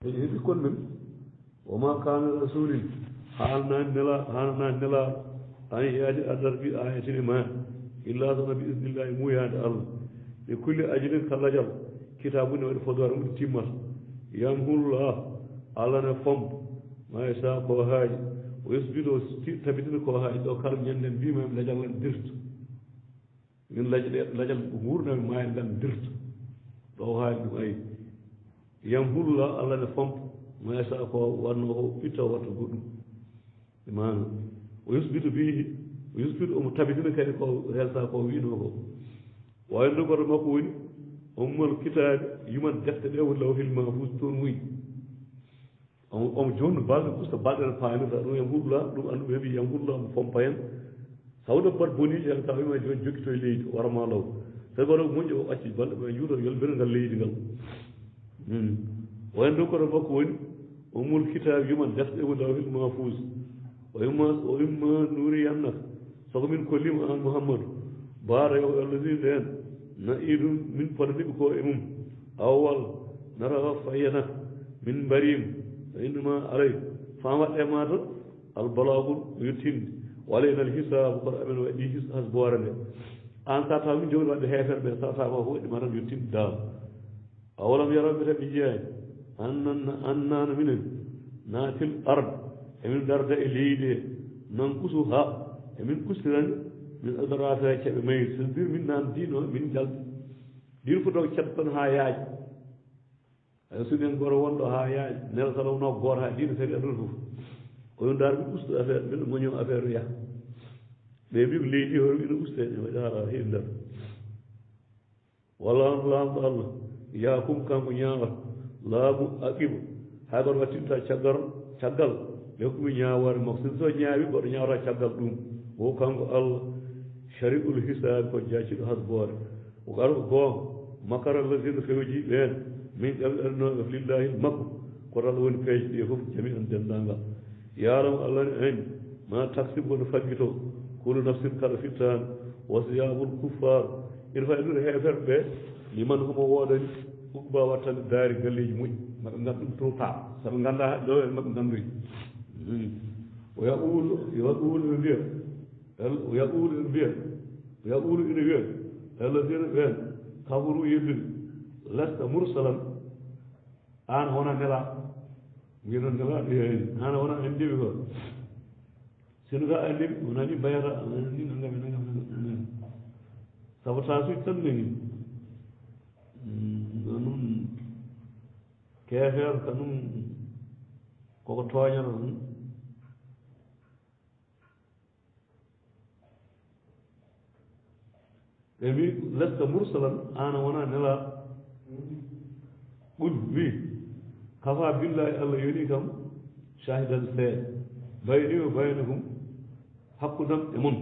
heɓi kon men woma kana rasulin haalnani nela an yaadi adar bi ayatine ma illa sona bi isnillahi muyade allah e kulli ajilin kallajal kitabune waɗi fodore muɗi timmata yamhullah allah ne fomp ma sa ko haaji o yesbiɗo tabitina ko haaji ɗo kala ñanden mbimami lajal ngan dirta min lajal gurdami maayi ngan dirta ɗo haaji ɗum ayi yamhullah allah ne fomp ma sa ko wanno ko itta watta goɗɗum mana o yusbitu bihi o yusbitu omo tabitina kadi ko helsa ko wino ko wayno goto makko woni ommal kitabe yuman defte ɗe woni lawhil mahfus toon wuyi omo jonno balɗe usta balɗe ne paamirta ɗum yamhullah ɗum andu ɓe heeɓi yamhullah mo fompa hen sawde bat boniji hen taw ima joni jokkito e leydi warama law tawi goto moƴƴi o acci balɗe ɓe juuto yolɓere ngal leydi ngal wayno koto makko woni ummul kitabe yuman defte ɗe woni lawhil mahfus o imma nuriyannaka soko min kollima an mouhammadou baara yo allahine en nayi ɗum min podaniɓe ko e mum awwal nara fayyana min mbarima fa innama alay famaɗɗe ma tan albalagul yettinde walayna al hisabu koto amen waɗi hasbore nde an sa taw min jogni wadde hefere ɓe sa tawa ko waɗima tan yettinde daam awalam yaraɓe tan ɓe jeeyani annana minen naatil ard emin darda e leydi he non kusu ha emin kustirani min adarata keɓe mayri so mbir min nan dino min jaldi dino foto ceɗɗo tan ha yaaji ay sunen goto wonɗo ha yaaji nela salawno goto ha dino kadi aduna fof oyo dar mi ustu affaire min goño affaire o yaha ɓe mbi ko leydi ho ina uste waɗi haala heewi ndar walla lamɗo allah yakum kanko ñaawata laamu aqiba hay goto wattinta caggal ɓe komi ñaawore makko so ñaawi goɗo ñaawata caggal ɗum o kanko allah shari'ul hisabi ko jaaciɗo hasboore o ko ara ko goonga makara alladina fewji ɓen min ɗemɗernoɓe lillahi makko koto allah woni peeje ɗi fof jami an dendagal yaaramu allah ne ani ma taxi bono faggito kulu nafsin kala fittani wasiyabul kuffar ina fayi ɗum heefere ɓe liman homo woodani uqba wattande daari galleji moƴƴi maɓe gandu ɗum trop tard saɓe ganda ɗo en maɓe ganduri o yaqulu ɓe mbiya yaqulu ina wiya alladina ɓen kafaru yebdude lasta mursalan an wona nela mbiɗon nelaɗo heni an wona andiɓe ko sino ga andiɓe wonani mbayata ni nangam sabotage uji tan nani noon keefeer kanum koko tooñata ɗum ɓe mbi lesta mursalan an wona nela qul wi kafa billahi allah yoni kam shahidan seeɗa bayni wa baynakum hakkudam e mon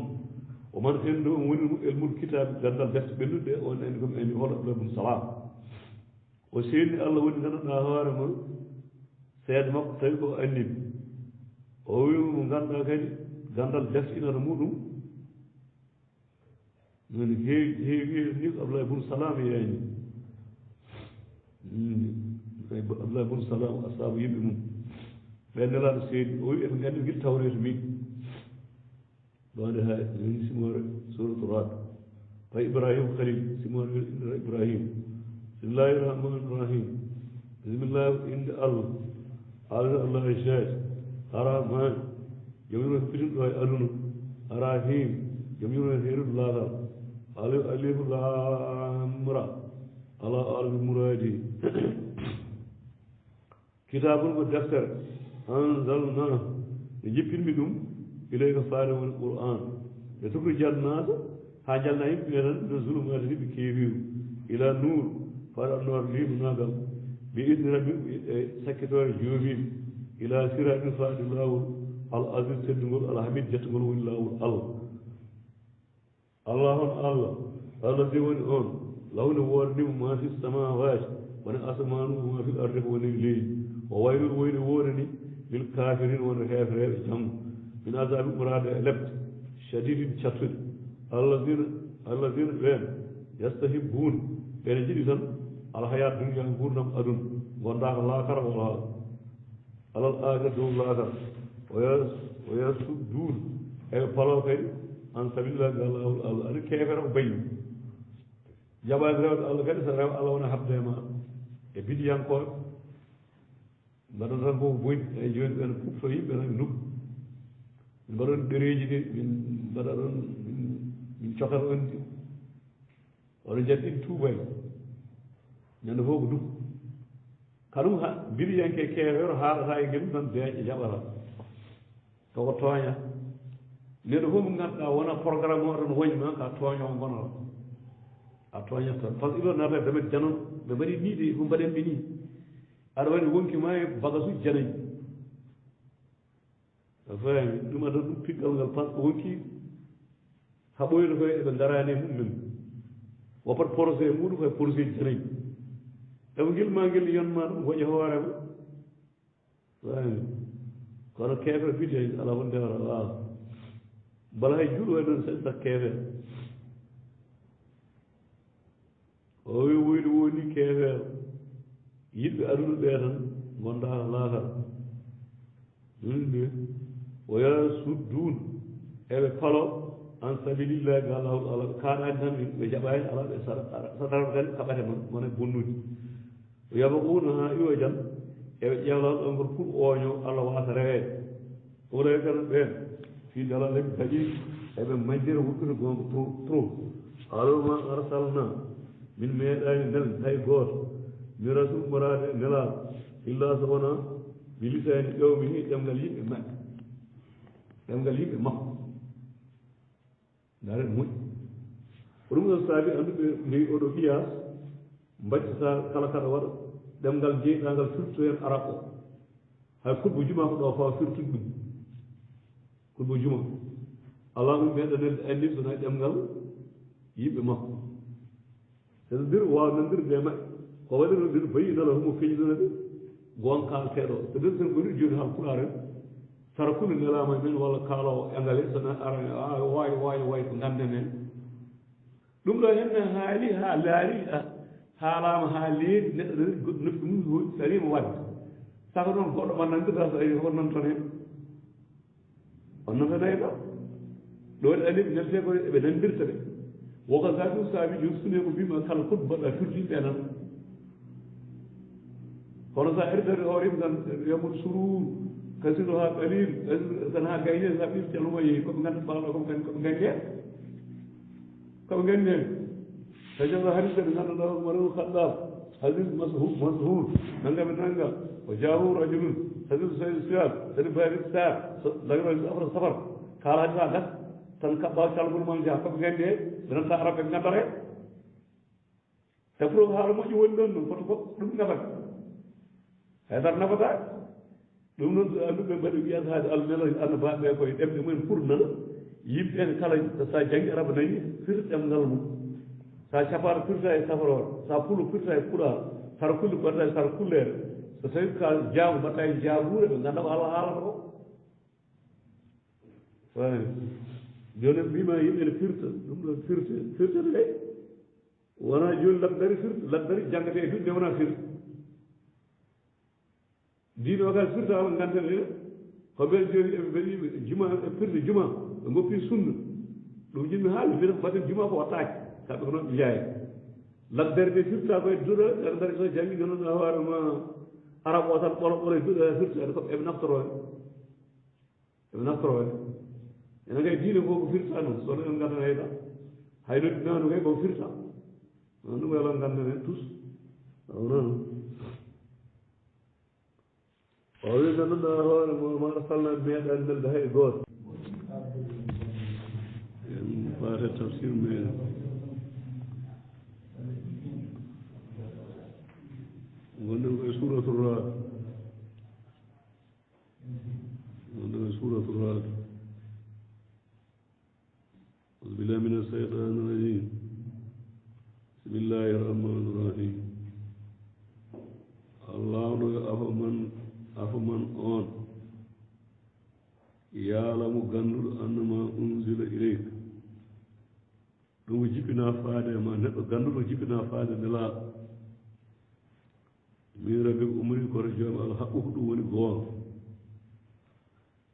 o man endo on woni ɗum elmul kitabe gandal defte ɓennuɗe on andi komi andi hoɗo abdoulahibne salam o seeni allah woni ganduɗa hoore ma seeɗa makko tawi ko anniɓe o wima mo ganduɗa kadi gandal defte inata muɗum noni heewi ni ko abdoulahibne salam yeeni abdoulahibne salam asabu yimɓe mum ɓe nelaɗo seedi o wi eɓe gandi guila tawreto min ɗonde ha ni simore suratu rad fa ibrahima khalil simore indira ibrahima bismillahi rahmani rahim bisimillahi inde allah allah e jeeje arahman joom yuro pitinɗo e aduna arahim joom yuro e heerude laatal alifu lamra ala albi muradi kitabun ko deftere anzalna e jippinmi ɗum ilayka faade woni qur'an ɓe tukri jannata ha jalna yimɓe ɓe tan ɓe zulumata ni ɓe keewiru ila nuur faade annoor limunagal ɓe idni rabbi e sakkitore joomiɓe ila siraɗin faade lawol al asis teddugol alhamid jettugol woni lawol allah on allah alladi woni on lawne wordimo ma fi samawati woni asmanu ma fi arde ko woni leydi o waylol woyni wonani lil kafirin wona hefreɓe janggo min azabi ɓurade e lebte shadidin cattude alladina ɓen yastahibuna ɓene jiɗi tan alhayat dunia gurdam aduna gondaka laakara wala alal aaga dow laakara oya sudduun eɓe palo kadi an sabilillahi allah aɗa keefere ko bayi jaɓaade rewde allah kadi so rew allah wona habde ma e biɗiyankoɓe mbaɗa tan koko boni eyi joni ɓen pupto yimɓe tan ɓe nokku min mbaɗon ɗereji ɗi min mbaɗa ɗon min cokata on ɗi oɗo jaɗɗiɗi tuubay ñande fof ko duggu kaɗum biɗiyanke keewero haaɗata e ngel tan deeƴe jaɓata koko tooña neɗɗo fof mo ngannduɗaa wona programme o tan woñma ka tooñoo gonata a tooñat tan par ce que ɗo naata damet janon ɓe mbaɗi niiɗe ko mbaɗen ɓe nii aɗa waɗi wonki ma e bagasuji janayi a fayami ɗum aɗa ɗum piggal ngal par ce que wonki haɓoyno koye eɓe ngarani e mummen wopat projet muɗum koye projet ji janayi eɓe gilma ngel yonma ɗum hoƴe hoorema fayami kono keefere bidde ala won ndewata waawa bala hay juuɗo way noon saɗi sak keefere o wi woyde woni keefeero yiɗɓe aduna ɓee tan gondaa laakara ɗumde woya sudduun eɓe palo an sabilillahi ga lawol allah ɓe kaaɗaani tan ɓe jaɓaani ala ɓe saɗata kadi kaɓate man wona bonnude o yaba uuna haa iwo jan eɓe ƴeewlal ɗon ngol pour ooño allah waasa reweede ɓuuray kan ɓeen fii dalal eɓe gaƴi eɓe majjere wurtude gonga trop aloma arsalna min meeɗaani ndel hay gooto mi rasul morade nelaaɗo illa so wona mi lisaani ƴewmi ni ɗemngal yimɓe maɓɓe ɗemngal yimɓe makko ndaaren moƴƴi ko ɗum ɗon saabi annduɓe ndewi oɗo ɓiya mbaccata kala kaɗa waɗa ɗemngal jeyɗangal firtu heen arab o hay kulbo juma ko ɗo fawa firtude ɗum kulbo juma ala ɗum meeɗa nelde anndi sona ɗemngal yimɓe makko c'est à dire wawa nandirde e maɓɓe ko waɗino ndir bayinala homo feñinana ɓe gonkalteɗo so ɗen sen goni joni ha pulaar en sara kulu nelama men walla kaalowo engale sona ara wawi ko ganden en ɗum ɗo henne haali ha laari haalama ha leeri neɗɗo noppi mum hoɗi sarima wadde saka noon goɗɗo ma nandirta so ari honnon ton hen onnon tan ayɗo ɗo waɗi aniɓe nelte ko eɓe nandirta ɓe woko sa ɗum saabi joni sune ko mbima kala fof mbaɗɗa firtiɓe tan kono sa erdade hoorima tan yamul surur kasino ha qalil tan ha gayne sa ɓir caluma yeehi koɓe ganda mbaɗo koɓe gandi hen koɓe gandi hen tajogo hadise ɓe ganduɗa marew khaddab hadis mashur nangame nanga o jahu rajulun hadis sayid siad sadi barid sar lagro safar kala hadis ha gas tan kaɓɓa calgol mam ja koɓe gandi hen ɓenanta araɓe ɓe gandata hen te pour haala moƴƴi woni ɗon ɗum koto fof ɗum nafata haydara nafata ɗum noon anduɓe mbaɗi wiyataade allah nela annabaɓe koye ɗemɗe mumen pour nana yimɓe ɓe kala sa jangi araba nani fir ɗemngal mum sa capaɗo firta e safarore sa pulo firta e puɗar sara kulle mbaɗata e sara kullere so tawi ka jaamu mbaɗɗa e jaabuure ɓe ganda ko allah haalata ko wani joni mbima yimɓe ne firta ɗum ɗo firtede kay wona joni labdari firta labdari jangate e firde wona firta diino kal firtama ganten ene ko ɓen joni eɓe mbaɗiɓe juma e firde juma ɓe goppi sunna ɗum jinmi haali mbiyata ko mbaɗen juma ko wattaki kamɓe ko noon ɓe jeeya labdere nde firta koye duɗa eɗe mbaɗi so jangi ganduɗa hoorema arab o tan ɓolo e duɗa firta ede koɓe eɓe naftoro hen ene kay diine ko ko firta noon sono en gandana hayɗa hayno nanu kay koko firta non ɗum wela gandana hen tous awnoon o wi ganduɗa hoore ma arsalna meeɗa ndelde hay gooto en faate tafsir meɗen gonɗen koye suratul raad gonɗen koye suratul raad أعوذ بالله من الشيطان الرجيم بسم الله الرحمن الرحيم الله أفمن أون يعلم غندل أنما أنزل إليك ɗum ko jippina faade ma neɗɗo ganduɗo jippina faade nela min rabbi umri koto joom Allah haqqu ko ɗum woni goonga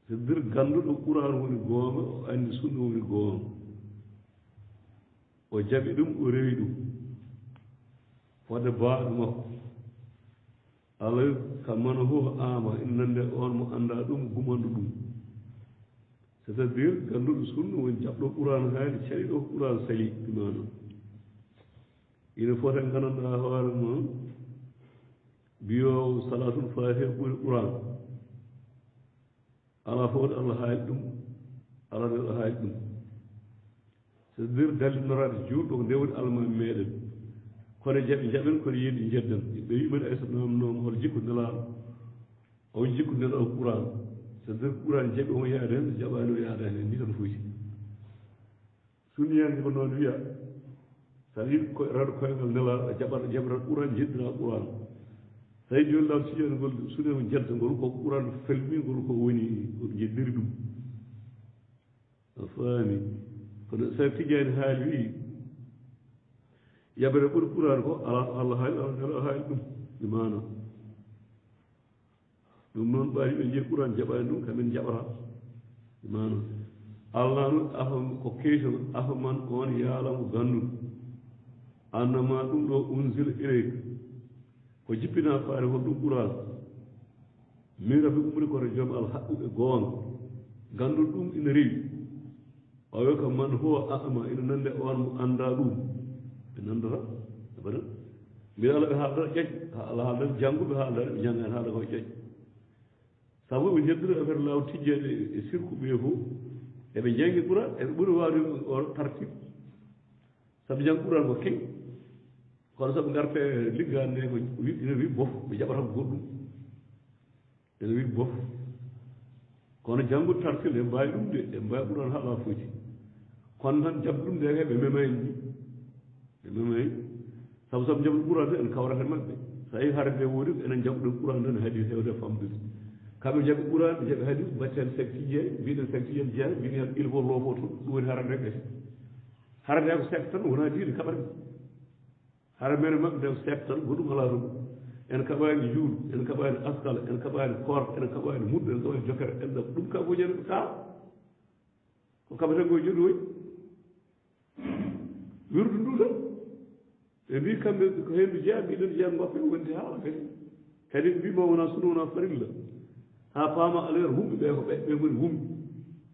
so bir ganduɗo qur'an woni goonga o andi sunna woni goonga o jaɓi ɗum o rewi ɗum fodde baaɗo makko Allah kamana ho ama innande on mo anda ɗum gumandu ɗum c'est à dire ganduɗo sunna woni jaɓɗo qur'an haali caliɗo qur'an sali ɗumano ina fota gandanɗa hoore ma biyo salatul fatiha ɓuri qur'an ala fawde Allah haali ɗum ala neɗɗo haali ɗum c'est à dire dallinorade juuɗo ko ndewoni almami meɗen kono jaɓi jaɓen kono yiiɗi jeddan ɓe wiɓene aysa namnoom hol jikku nelaaɗo o jikku nelaaɗo qur'an c'est à dire qur'an jaɓi omo yaade hen jaɓani o yaada hen ni tan foti sunniyanke ko noon wiya sa yiɗi raɗo koyngal nelaaɗo a jaɓata qur'an jeddira qur'an so tawi joni law sijoni ngol sunemo jedda ngol ko qur'an falmingol ko woni ko jeddiri ɗum a faami kono sa tijani haali wi yaɓere ɓuri qur'an ko ala Allah haali ala nela haali ɗum ɗi mana ɗum noon ɓawi ɓe jeeyi qur'an jaɓani ɗum kamen jaɓata ɗi mana Allah no afa ko keyto afa man on yaalamo ganduɗo annama ɗum ɗo unzila ileyka ko jippina faare hon ɗum qur'an min rabi umri koto joom Allah haqqu e goonga ganduɗo ɗum ina rewi o wi ko man huwa a'ma ina nande on mo anda ɗum ɓe nandata abada mbiɗa Allah ɓe haaldata ƴeƴ Allah haaldata jannguɓe haaldata ɓe jannga hen haala koye ƴeƴ sabu ɓe jeddori affaire law tijjede e sirku ɓe fof eɓe jangi qur'an eɓe ɓuri wawde o tartib sabu jang qur'an ko keŋ kono sabu garte liggande ko ina wi bof ɓe jaɓata ko goɗɗum ene wi bof kono janngude tartil e mbawi ɗum de e mbawi qur'an haala foti kono tan jaɓde ɗum de ɓe memani ni ɓe memani sabu jaɓde qur'an de en kawrata maɓɓe so tawi harde woodi enen jaɓɗen qur'an tan haadi hewde famdude kamɓe jaɓi qur'an ɓe jaɓi haadi mbatten secte jeeyi mbiɗen secte yen jeeya mbiɗen hen il faut loofo toon ɗum woni harande ɓe harande ko secte tan wona diine kaɓarɓe hara mene maɓɓe nde secte tan goɗɗum ala toon en kaɓani juuɗo en kaɓani askala en kaɓani korka en kaɓani mudɗo en kaɓani jokere en ɗam ɗum ka fof jene ɓe kawa ko kaɓaten koye joɗi woy wirdu ndu tan ɓe mbi kamɓe ko hen ɓe jeeya mbiɗen jeeya goppe wonde haala kadi ɓe mbima wona sunu wona farilla ha paama alere humɓe ɓe ko ɓe goni humɓe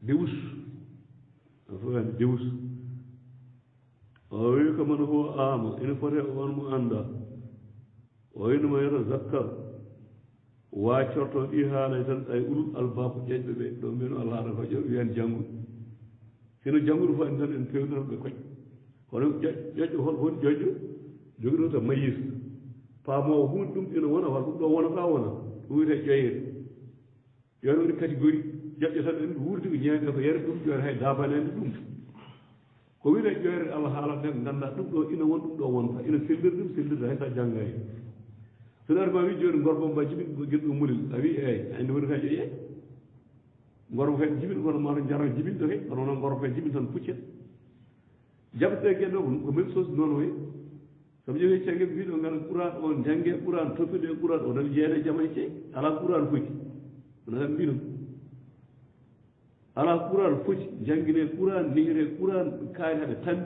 dewus a fotani dewus o wi ko man huwa ama ene fote on mo anda o winoma yata zakkar waccorto ɗi haalay tan ay ulul albab ƴeƴɓe ɓe ɗo mbino Allah haɗa ko ƴew wiyan janngude sino janngude fof en tan en pewnotoɓe koñ kono ƴoƴƴo hol woni ƴoƴƴo jogiɗo to mayis paamowo hunde ɗum ina wona wala ɗum ɗo wonata wona ɗum wiyete ƴoyede ƴoyde woni catégorie ƴoƴƴo tan en wuurdi ko ñeeɓe ko yere ɗum ƴoyde hay dabanede ɗum ko wiyete ƴoyre Allah haalata nde ganda ɗum ɗo ina won ɗum ɗo wonta ina selliri ɗum sellirde hay sa janggayi sono ari ma wi joni gorko mba jiɓi gueɗɗo mulil a wi eyyi ande woni ka ƴoƴƴe gorko kadi jiɓin kono mata jaro jiɓinɗo kay kono noon gorko kadi jiɓin tan puccet jaɓete gueɗɗo ko même chose noon way sabu ƴeewi cagge mbiɗo ngala qur'an on jangge qur'an toppude qur'an o tan jeeyede jamane ceyi ala qur'an foti wona tan mbino ala qur'an foti jangguine qur'an nihire qur'an kaari haɓe tambi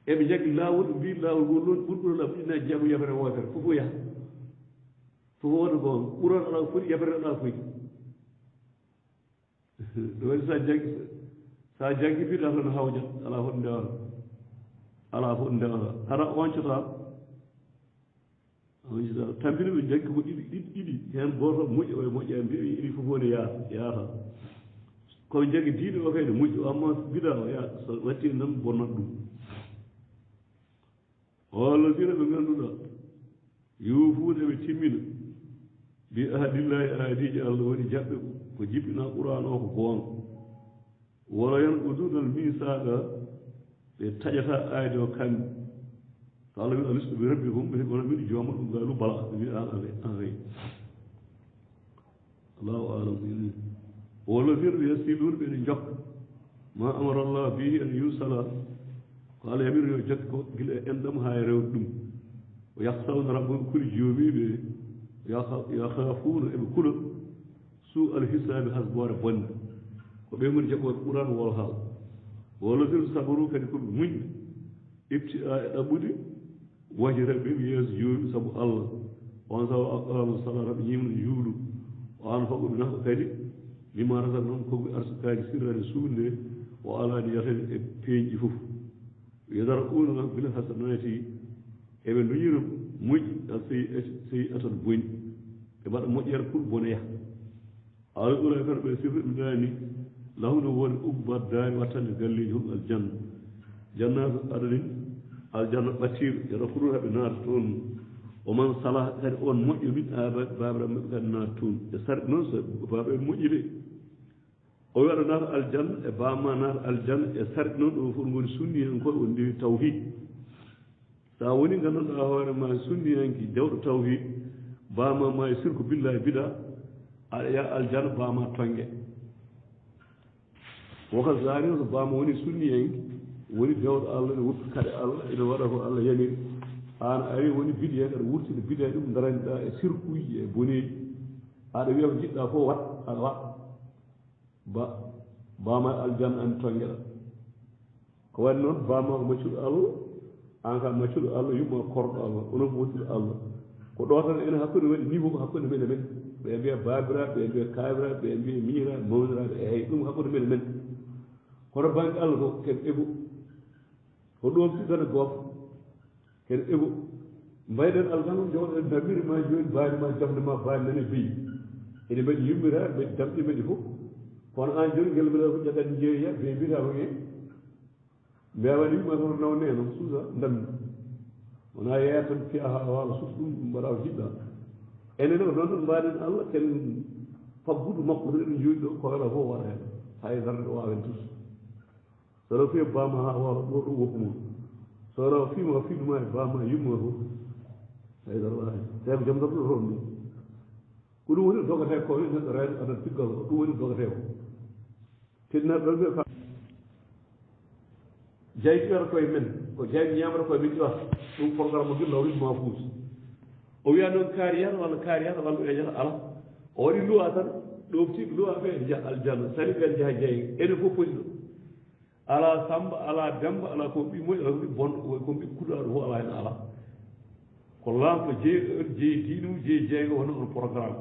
eɓe jaggi lawol mbi lawol ngol noon ɓurɓuro la ɓuɗɗina jeego yabere wootere fofo yaha fofo wona goon qur'an ala foti yabere ala foti ɗum waɗi sa janggi mbiɗa tan hawjat ala foti ndewata ala foti ndewata hara oncota tampini ɓe jaggi ko ɗiɗi hen goto moƴƴi o e moƴƴa mbiɓe iɗi fof woni yaata koɓe jaggi diine o kayne moƴƴi o amma bida o yaata so watti nan bonnat ɗum holladina ɓe ngannduɗa yuufude ɓe timmina mbi ahadillahi ahadiji Allah woni jaɓɓe ko jippina qur'an o ko goonga wala yanqudunal misaqa ɓe taƴata ayde o kamɓe so Allah wi alistu bi rabbikum ɓe wona mbiɗo jooma ɗum galu bala ɓe mbi awe allahu alam walladina yasiluna ɓeɗe jokka ma amara Allah bihi an yusala ko Allah yamiri yo jokki ko gila e enɗam ha e rewde ɗum o yahsawna rabbum kuli joomiɓe yakhafuuna eɓe kula suu alhisabi hasboore bonde ko ɓe ngoni jaɓɓoɓe ɓuran wol haal walladina sabaru kadi koɓe muñɓe ibti a e ɗaɓɓude wajiraɓe ɓe yeeso joomi sabu allah on sabu aqamu salata ɓe ñimno juuɗu o an fof ɓe nafa kadi mimma rasa noon koɓe arsukaaji sirrani suude o alaani yatani e peeñƴi fof yadar'uuna bil hasanati eɓe nduñira moƴƴi sey atan boni ɓe mbaɗa moƴƴere pour bone yaha ala ɓuura kadi ɓe sifriɗuɗani lawno woni ubbat daari wattande galleji hum aljanna jannatu adadin aljanna ɓattiɗo yata furu haɓe naata toon o man salah kadi on moƴƴo min babiraɓe maɓɓe kadi naata toon e sarɗi noon so babaɓe moƴƴi de o wi aɗa naata aljanna e bamma naata aljanna e sarɗi noon ɗo fof ngoni sunni hen koye on ndewi tawhid sa woni gandanɗa hoore ma sunni henki dewɗo tawhid bama ma e sirku billahi bida aɗa yaa aljanna bama tongue woka zari so bama woni sunni henki woni dewɗo allah ene woppi kade allah ene waɗa ko allah yaniri an ari woni biɗe hen aɗa wurtide biɗe ɗum daraniɗa e sirkuji e boneji aɗa wiya ko jiɗɗa fof wat aɗa wat bama aljanna an tongueɗa ko waɗi noon bama ko maccuɗo allah an kam maccuɗo allah yumma korɗo allah onon ko maccuɗo allah ko ɗo tan ene hakkude waɗi niveau ko hakkude men e men ɓe mbiya babiraɓe ɓe mbiya kabiraɓe ɓe mbiya miiraɓe mawniraɓe eyi ɗum hakkude men e men kono banque allah ko ken ego ko ɗon ɗiɗane goto ken ego mbayɗen aljanna jowɗen damiri ma joni baali ma jamde ma baali nane beyi ene mbaɗi yummiraɓe mbaɗi damɗi mbaɗi fof kono an joni ngel mbiɗa ko ƴagat jeeya ɓe mbiyata ko en mbewa ni ma kono nawne noon suusa dammi wona yeeya tan fiya ha waala suus ɗum mbaɗa ko jiɗɗa enen ko noon tan mbaɗen allah ken faggudu makko to eɗen jooɗi ɗo ko wala fof waɗa hen hay darde ɗo wawen tous so raw fiya bama ha waala ɗo ɗum woppu mum so raw fima fiɗuma e bama yumma fof hay dar wawi tawi ko jaam tan ɗo toon ɗum ko ɗum woni dogate ko wi neɗɗo rewde aɗa tiggal ko ɗum woni dogate ko tinnaɗo ɗon ɓe jayki wiyata koye men ko jayki ñamata koye men ƴiwata ɗum programme o gilla o wi mafus o wiya noon kaari yata walla kaari yata walla ɓeejata ala o waɗi luwa tan ɗoftiɓe luwa ɓe ene jaha aljanna sani ɓe ene jaha jeyga ene fof poti ɗo ala samba ala demba ala ko ɓi moƴƴo ala ko ɓi bonɗo ko ɓi kuɗaɗo fof ala hen ala ko lamɗo jeeyi diinu jeeyi jeyga wona on programme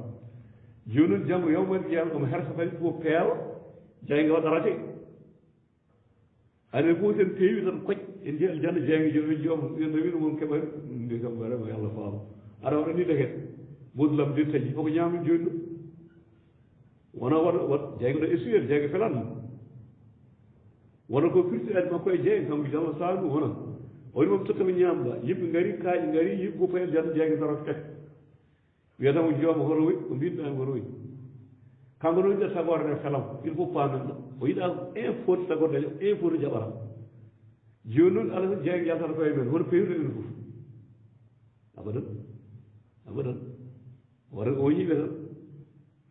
joni noon janggo yawmal qiyama omo hersa kadi fof peewa jeyga waɗa rate ane fof sen peewi tan koƴ en jeeyi aljanna jeyga joni joom no wiino moom keɓa mbi kam vraiment yo allah faama aɗa waɗa ni deket modulam dir taji koko ñaami joni ɗo wona waɗa jeyga ɗo essuyer jeyga felan wona ko firti ade makko e jeyga kanko jalla saami wona o woni moom tottami ñamɗa yimɓe ngari kaaƴe ngari yimɓe fof payel janna jeyga dara tek wiyatamo jooma hono woyi ko mbinoɗami hono woyi kanko noon yiɗa tagore nde felam il faut paamen ɗo o yiɗa infoti tagorde infoti jaɓata joni noon ala tan jeyga yaltata koye men hono pewnude men fof abadan abadan wata o yiɓe tan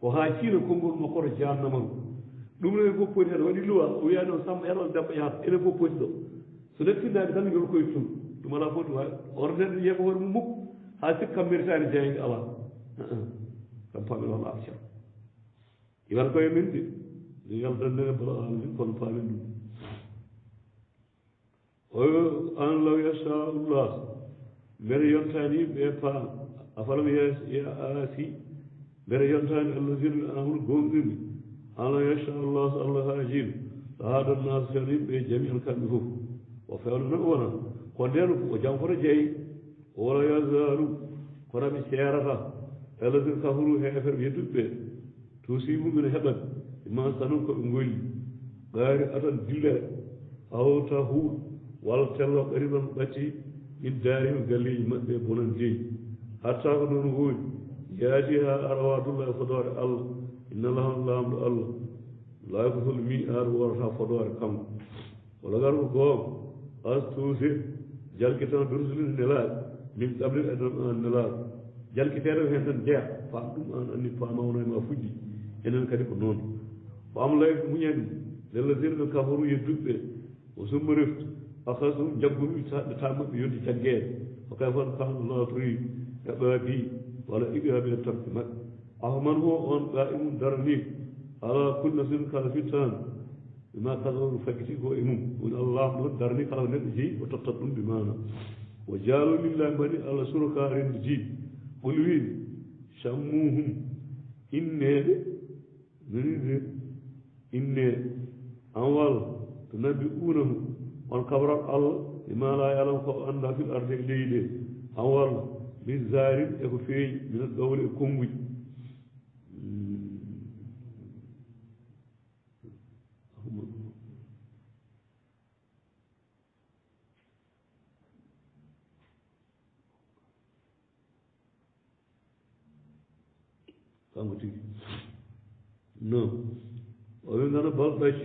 ko ha ciino konngol makko to jannamaru ɗum noon fof poti hen waɗi luwa o wiya noon samba yatol debbo yahata enen fof poti ɗo so neftinaki tan yol koye tun ɗum ala fof ɗum wawi oto neɗɗo yeeɓa hoore mum mukko ha sikka kam méritani jeyga ala kam paamen walla arcam iwata koye min de yo yaldandene bala alamin kono paamen ɗum o an law yashaullah mbere yontani ɓe paam afalam yaasi mbere yontani allahina amanu gonɗirmi an law yashaullah so allah haajino so haada naas fen yimɓe jamian kamɓe fof o fewno noon wona ko nden o jam koto jeeyi wala yazalu kono ɓe seerata alladina kafaru heefere yedduɓe ɓe tusibuɓene heɓat ma sanon koɓe golli gaari atan dillere aw tahuud walla tello ɓari ɗon ɓatti min daarima galleji maɓɓe bonan jeeyi hatta ko ɗon hooni yaadi ha arawadullahi fodore allah inna allaha lamɗo allah laa ko hol mi aar worata fodore kanko wala gar ko goonga astuse jalkitan dursulin nelaaɗo min ɗaɓlir eɗon an nelaaɗo jalkiteɗo hen tan jeeya faam ɗum an anni faamawno e ma fuɗɗi enen kadi ko noon ko am lay muñani lellasino ɓe kafaru yedduɓe o summa reftu akasum jagguɓe taɗɗata maɓɓe yonti jaggeede o kay fon kana latori heɓa bi ولا إجابة الترك أهمن هو أن قائم درني على كل نفس كان في تان بما كانوا فكتي هو إمم وإن الله من درني كلام نجي وتقتضون بمعنى وجعلوا لله بني على شركاء رنجي قلوين شموهم إن أول تنبئونه والكبر الله لما لا يعلم أن في الأرض الليل أول من زارب يكفي من الدول الكموي نعم ومن أنا بالبش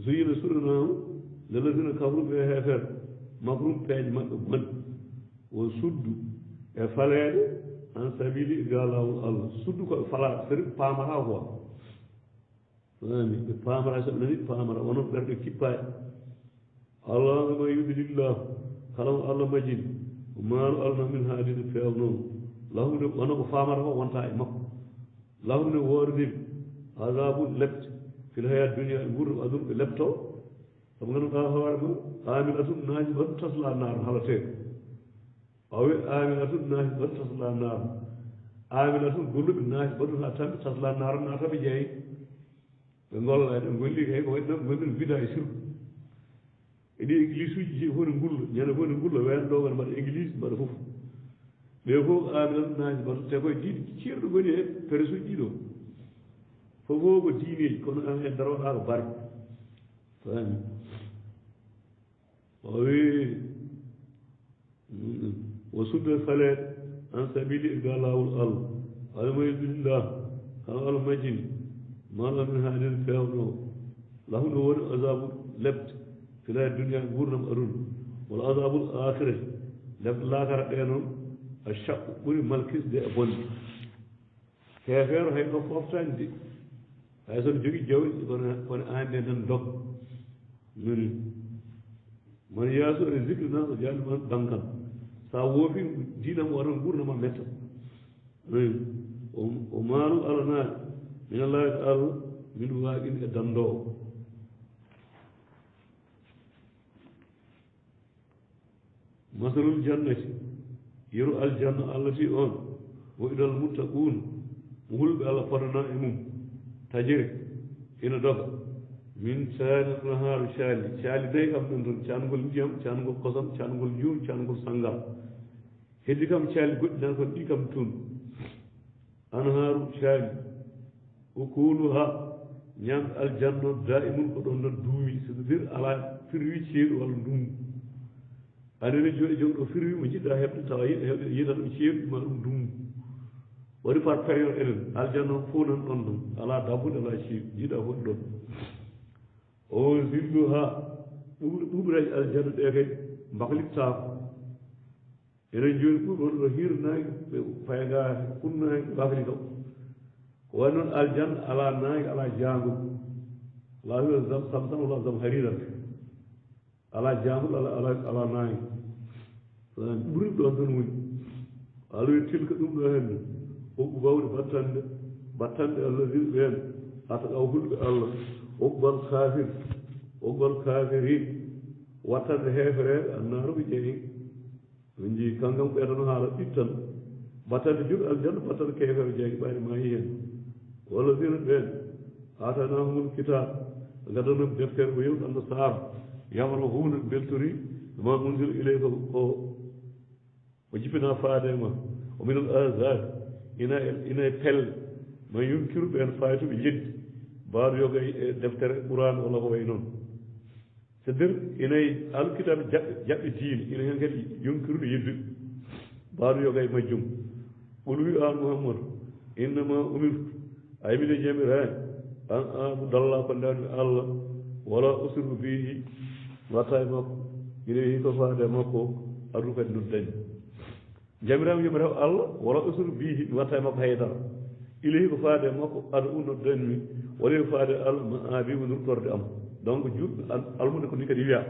زين سرنا للذين كفروا بهافر مفروم بين من وسد فلان عن سبيل قال الله سد فلا سرب بامرا هو فهمي بامرا سبني بامرا ونو درد كيباي الله ما يدل الله كلام الله مجيد وما الله من هذه الفعل له ونو فامرا وانتا مكو لهم وارد عذاب لبت في الحياة الدنيا يقول أدور لبتو فمن قال هوارم آمنة ناجبة تصلى النار حالتين أو آمنة ناجبة تصلى النار آمنة قلوب ناجبة تصلى النار ناتا بجاي نقول لك هيك وين من بدا يصير إدي إنجليز يجي هون نقول وين دوغر ما إنجليز ما رفوف بيقول آمنة ناجبة تقول دين كثير نقول يه فرسو جيلو فهو بديني كون أنا دروا على بارك فاهم وسد الفلات عن سبيل إقالة والأرض على ما يدل الله على المجن ما لا من هذه الفاونو له نور عذاب لبت في الدنيا غورم أرون والعذاب الآخرة لبت الآخرة كانوا الشق كل ملكس دي أبون كافر هاي كفوفتان دي هاي سن جوجي جوي كون آن دن دوك من ياسو ذكر ناس جال من دنكن ساوفي دينا ورن غورنا ما مت ومالو أرنا من الله تعالى من واقين دندو مثل الجنة يرو الجنة التي أون وإلى المتقون مهل على فرنا إمم تجري إلى دب من سال نهار شالي ده كم من شانقول جيم شانقول قسم شانقول جوم شانقول سانغام هدي كم شالي قد نقول دي كم تون أنهار شالي وكلها نعم الجنة دائما قدون دومي سدير على فريق شير والدوم أنا نجوا جون فريق مجد هيب تاوي يدل شير والدوم wari par période enen aljanna fof nan ɗon ɗum ala dabbude ala ciiɓ jiiɗa fof ɗon o zilluha ɓuɓraji aljanna ɗe kay mbahlittako enen joni ɓuuɓon ɗo hirnaaki ɓe fayga funnaaki mbahli kaw ko wani noon aljanna ala naaki ala jangol ala wiya samsan wala zam hariran ala jangol ala naaki ɓuri ɗon tan woni ala wiya tilka ɗum ɗo henne وقبول بطن الذي بين أتقوه الله وقبل كافر وقبل كافرين وطن هفر النار بجهي من جي كانوا بيرنا على بيتن بطن جل الجنة بطن كافر جهي بين ما هي والذين بين آتناهم الكتاب غدنا بذكر ويوم النصارى يمرهون بالتري ما أنزل إليك وجبنا فادما ومن الآذان ina pel ma yunkiru ɓen faytuɓe yeddi mbaaɗo yogay e deftere qouran walla ko way noon c' est dire inayi alkitaɓe jaɓɓe diine ina hen kadi yonkiruɗo yedduɓe mbaaɗo yogay majjum qul wi an mouhammadou innama umirtu ay mbiɗe jamirani an abudallah ko ndewmi allah wala usriku bihi watta e makko ine yi ko faade makko adu kadi noddani jamirama yomi rew allah wala usru bihi watta e makko haydara ilahi ko faade makko aɗa noddanmi wala ko faade allah ma abimo nurtorde am donc juɗɗo almude ko ni kadi wiya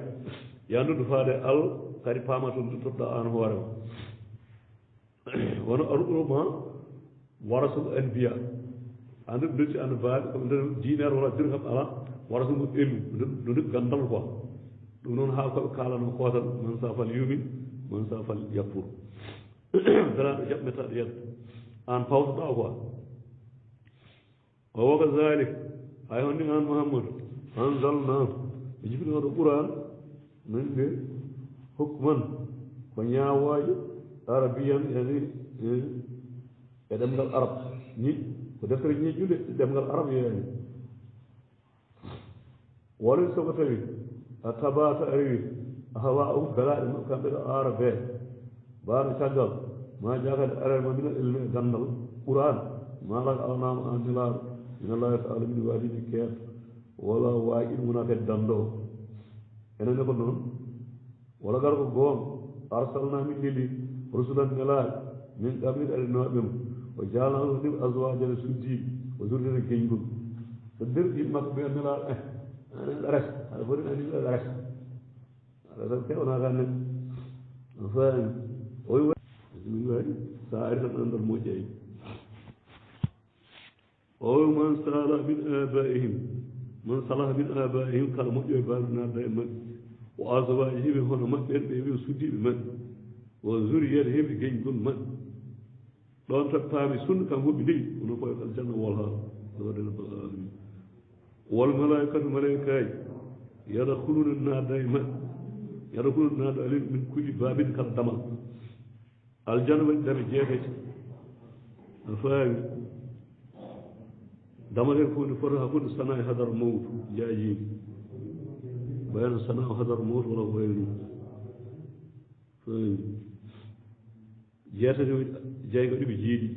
ya noddu faade allah kadi pama toon nurtorɗa an hoore ma wono arɗoma warasul anbiya ande ɗoti ande baaɗi ko nder dinar wala dirham ala warasa mum elu no nde gandal quoi ɗum noon haa koɓe kalano kootal man safal yumin man safal yakfur daraɗo jaɓmetaɗo yedda an pawtoɗa quoi o woka zalik hay honni an mouhammadou anzalna e jibinoɗo ɓuran min nde hukman ko ñawaji arabiyan yani e ɗemgal arab ni ko deftere ñeƴƴude ɗemgal arab yani wala soko tawi a tabata arewi a hawa um belaɗe mum kamɓe ɗo aara bee mbaɗo caggal ma jakade arema mina ilmi e gandal ɓuran malak awnama an nelaɗo minallahi taala min waɗini keeto wala waƴi ɗum wona kadi dando enenne ko noon wala gar ko goom arsalna min lili rusulan nelaɗe min ɗammin arinoɓema o jalnao ɗim aswajane suddiɓe o zurdine geñgol so derɗi makko ɓe nelaɗo anen res aɗa foti anin res aɗa tan kewna kan ne no faami oy min waɗi sa ari tan andal moƴƴayi o man sala min abaihim man salaha min abaihim kala moƴƴo e baaɗo nadda e maɓɓe o aswajihim hono maɓɓen ɓe wi suddiɓe maɓɓe o zuriyat heɓe geñgol maɓɓe ɗon tan paami sunna kam hoɓɓi ndeyi wono koye aljanna wol ha ɗoɗen alamin wal malaikatu malaikaji yadkhuluna nadda e maɓɓe yadkhuluna nadda alayhim min kulli babin kala damal aljanna waɗi daɓe jeetati a faami damal hen fof nde fota hakkude sana e hadar mawtu jaajiɓe bayano sana o hadar mawtu wala ko wayno faami jeetati jeygo ɗiɓe jeeɗi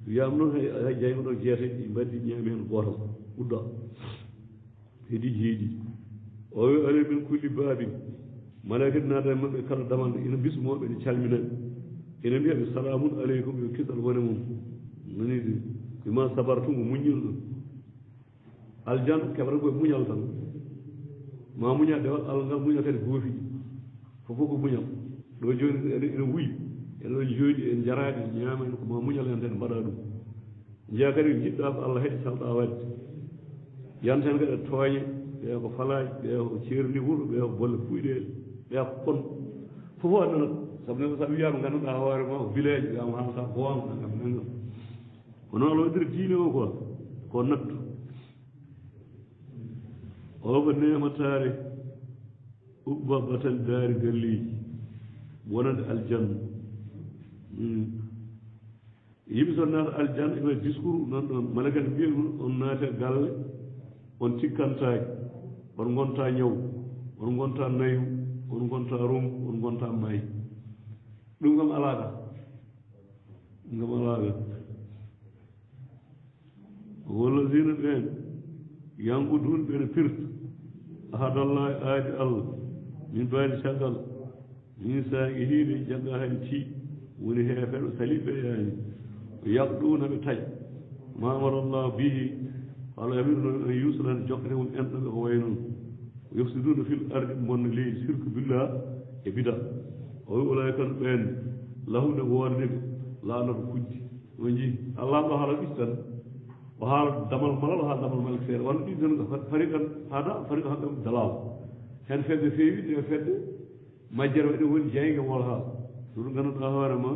wiyama noon hay jeygo ɗo jeetati ɗi mbaddi ñaami hen gotal ɓuɗɗa heedi jeeɗi o wi alay min kulli babin malaikati naada e maɓɓe kala damal ina bismoɓe ene calminaɓe ene mbiyaɓe salamun aleykum yo kisal wone mum nanide bima sabartum mo muññil ɗum aljanna keɓata koye muñal tan ma muña dewal allah ngal muña kadi goofi fof ko muñal ɗo joni ene wuyi ene ɗo jooɗi en jaraɗi ñaamen ko ma muñal hen ten mbaɗa ɗum jeeya kadi jiɗɗa ko allah heɗi salɗa wadde yanten kadi e tooñe ɓeya ko falaji ɓeya ko ceerni wuuro ɓeya ko bolle puyɗeɗe ɓeya ko kon fof annana sabu sa wiyama ganduɗa hoore ma ko village wiyama haalata goonga nangam nangam kono allah waɗiri diine o quoi ko nattu o ko nematare ubba batal daari galleji wonande aljanna yimɓe so naata aljanna ina discours nan ɗon malakati mbiya ɗum on naate galle on tikkantaki on gonta ñaw on gonta nayu on gonta rongu on gonta maayi ɗum kam alaga ɗum kam alaga wallazina ɓen yanqudun ɓene pirta ahadallahi aadi allah min baadi caggal min saagi hiide jagga hay tii woni heefeɗo saliɓe yaani yaqɗuna ɓe taƴ ma amara llah bihi ala yamirno en yusrane jokkete won enɗoɓe ko way noon yofsiduna fil ardi bonna leydi sirku billah e bida o wi ulaika no ɓen lahunde woordeɓe laanoto kujji o jii allah ɗo haala ɗis tan o haala damal malal o haala damal malak seeɗa wonno ɗi tan fariqan hada fariqa haqqam dalal hen fedde feewi ɗe fedde majjere waɗi woni jeyge wol haala ɗum ganduɗa hoore ma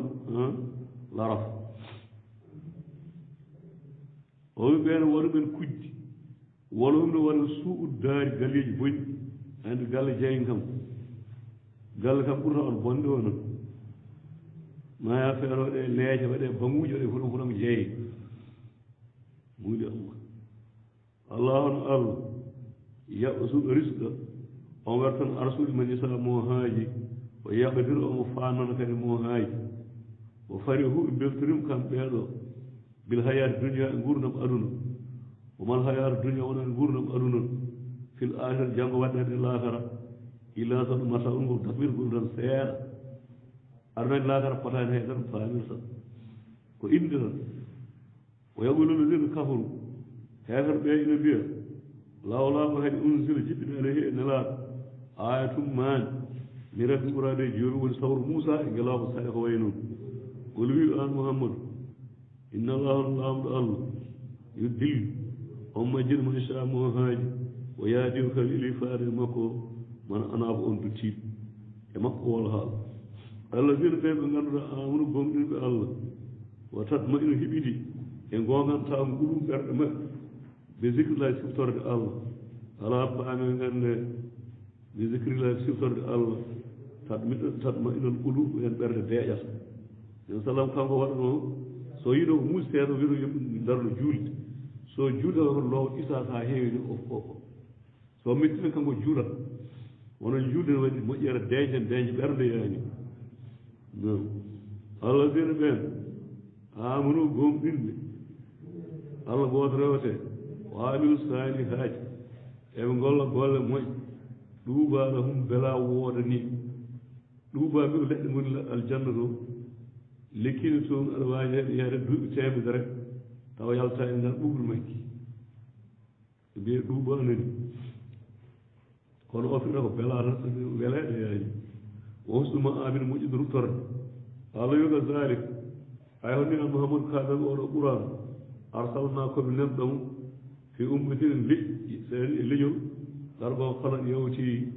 laraf o wi ɓen wona ɓen kujji wona ɗum ne wona suu'u daari galleji boñi andi galle jeyge kam galle kam ɓurta on bonde o noon maya feeroɗe leeje waɗe banguji waɗe fof ɗum ko ɗon jeeye muyde allah on allah yaɓɓasuɗo risqa on wertan arsuɗe man isa mo haaji o yaɓɓadira omo faanana kadi mo haaji o fari hu ɓe beltorima kamɓe ɓeeɗo bil hayati dunia e gurdam aduna omal hayatu dunia wona e gurdam aduna fil ahira janngo waɗɗede laakara illa tan mata ɗum ko dafirgol tan seeɗa adunaki laakara potani hay tan faamirta ko inde tan o yaqulu ladina kafaru heefere ɓe ina mbiya lawlama hade unsila jiɓɓine alayhi e nelaɗo ayatum maani mi rabbi ɓurade joomi woni sawru moussa e ngelawko saɗe ko way noon قل عن محمد إن الله الله يدل أم جل من شاء مهاج ويادي خليل فارغ مكو من أنا أبون تشيب مكو والحال الذين بيبقى آمنوا بمن الله وتطمئن هبيدي إن قوم تام قلوب برما بذكر الله سبحانه الله على بأمن أن بذكر الله سبحانه الله تطمئن القلوب ين برد دايس ين سلام كان وارنو so yiɗo musteeno wiɗo yimɓe darno juulde so juuɗe lo isa ka heewi o so mettina kanko juurat wono juulde ne waɗi moƴƴere deeƴe ɓernde yaani non allah dina ɓeen amanu gomɗinɓe allah gooto rewete o amilu salihaaji eɓe golla golle moƴƴe ɗuuba lahum bela wooda ni ɗuuba mbiɗo leɗɗe ngoni aljanna to lekkini toon aɗa waawi heɓe yaade duuɓi temedere rek tawa yalta e ndeer ɓuuɓri makki ɓe mbiye ɗuuba nani kono ofirta ko bela tan weleɗe yaani o husnuma amina moƴƴude ruttorde allah yoga zalik hay honni an mouhamadou kaɗan oɗo ɓuran arsalna koɓe nemɗam fi ummatine leƴƴi so e leñol garba kala yewti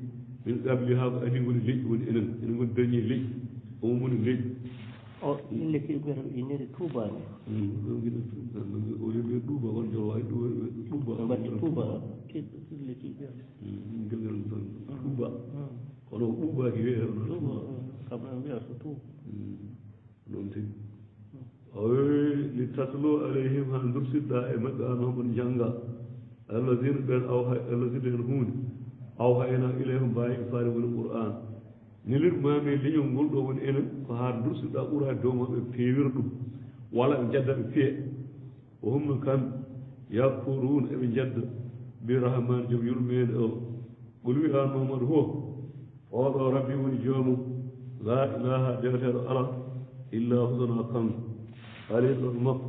min qabli ha ko adi woni leƴƴi woni enen goni dañi leƴƴi omo woni leƴƴi o ille kii ɓeeto innede tuubaani o ɓe ɗuuba won jolo ay ɗuuba mbatti tuuba ille kii ɓeeto gelel tan ɗuuba kono ɗuubaaki wiyete tuuba kam en mbiya so tuuba noon tigi oy li tatlo alayhim ha dursiɗɗa e maɓɓe an homon jannga alladina ɓen alladina en huunde awhayna ilayhim mbawi faari woni qur'an nelirmami leñol ngol ɗo woni enen ko haa dursiɗɗa ɓuura dow maɓe peewira ɗum walla ɓe jadda ɓe piye o humno kamɓe yakfuruna eɓe jadda bi rahman joom yurmede o qul wi an mamadou ho oɗo rabbi woni joomum la ilaha deweteɗo ala illa husana kanko alayhi ɗoto makko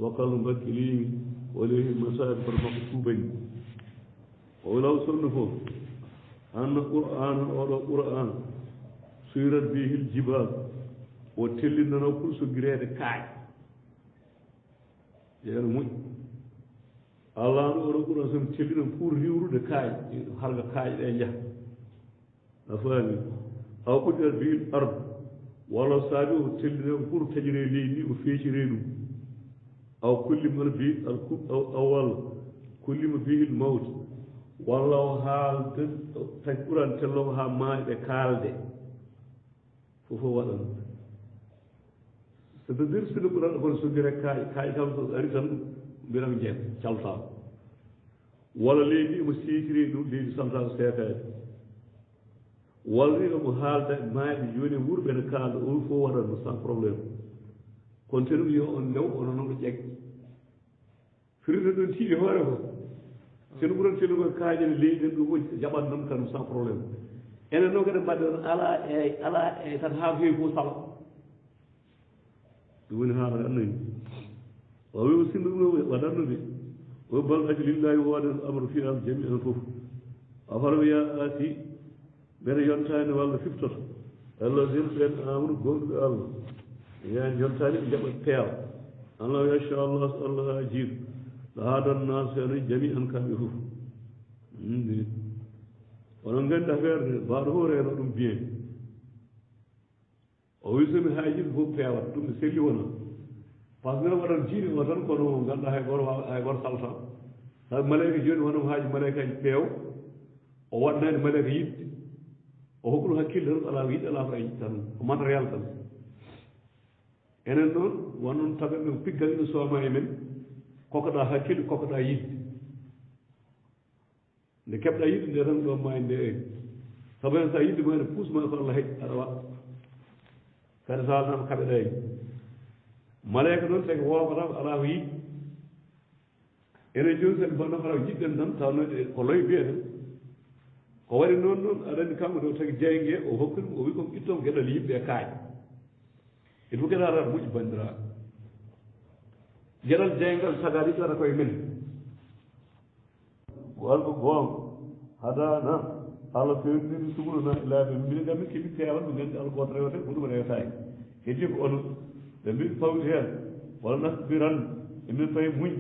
wakalno mbakkilimi walayhi masaabi koto makko tuubani o law sonno fof anna qur'an oɗo qur'an suyirat bihil jibal o tellinnano pour so guireede kaaƴ yeeno moƴƴi allah no oɗo qur'an somi tellino pour riwrude kaaƴ harga kaaƴ ɗe jaha a faami aw ɓuɗɗirat bihil arde walla saabi o tellinoo pour taƴire leydi ndi o feecire ɗum aw kullima bi aw walla kullima bihil mawte walla o haalde tañ ɓuran tellomo haa maaƴɓe kaalde fof o waɗan c'est à dire sino ɓuran kono sogire kaaƴ kam so ari tan mbirami jeeya caltaama walla leydi omo siikiri ɗum leydi samtako seekaade walla ni omo haalda maaƴɓe jooni wurɓe ne kaalda on fof waɗanno sans probléme kono te ɗum yo on ndew ono noon ɗo ƴegge firnde ɗon tiiɗi hoore ko seno ɓuran tellugo kaaƴene leydi en ɗum fof jaɓat noon kadi sans probléme enen noon kadi mbaɗde on ala e tan haa feewi fof sala ɗum woni haala annani o wi o sinno ɗum waɗanno de o bal aji lillahi wooden amre fi al jami an fof a fala ya aati mbene yontani walla fiftoto alladina ɓen amanu gonɗuɓe allah yani yontani ɓe jaɓat peewa allah inchallah so allah ha jiiɗo la haadan nas ene jami an kamɓe fof onon nganndi affaire de mbaaɗo fof reeno ɗum bien o wi somi haajide fof peewat ɗum ne selli wona par ce que nene waɗan jiiɗi o tan kono ngannduɗa hay goto saltan sabi malayika jooni honomo haaji malayikaji ɓeew o waɗnaani malayika yiɗde o hokkuɗo hakkille tan alaa ko yiɗi alaa ko a yiɗi tan ko matériel tan enen noon wonnoon taɓe ɓe piggal ino sooma e men kokkoɗa hakkille kokkoɗa yiɗde nde keɓɗa yiɗde nde tan ɗo ma nde sabu hen sa yiɗde ma ne puusma ko allah heƴi aɗa waɗa kadi so alnama kaɓeɗayi malayika noon tagi woowata alaa ko yiɗi enen joni saɗi mbanno ala ko jiɗɗen tan tawno ko loye mbiyeten ko waɗi noon noon aɗa anndi kanko ɗo tagi jeygue o hokkuma o wi komo ittomo gueɗal yimɓe e kaaƴe il faut gueɗal ata moƴƴi bandiraɓe gueɗal jeygal tagaɗa ittata koye men walko goonga hadana allah fewndiri sumruna ilaaɓe mbiɗa gam min keeɓi peewal ɓe nganndi allah goto rewete ko ɗum rewetaki heddi ko onon ɓe mbi fawti heen wala nasbiran emin paye muñ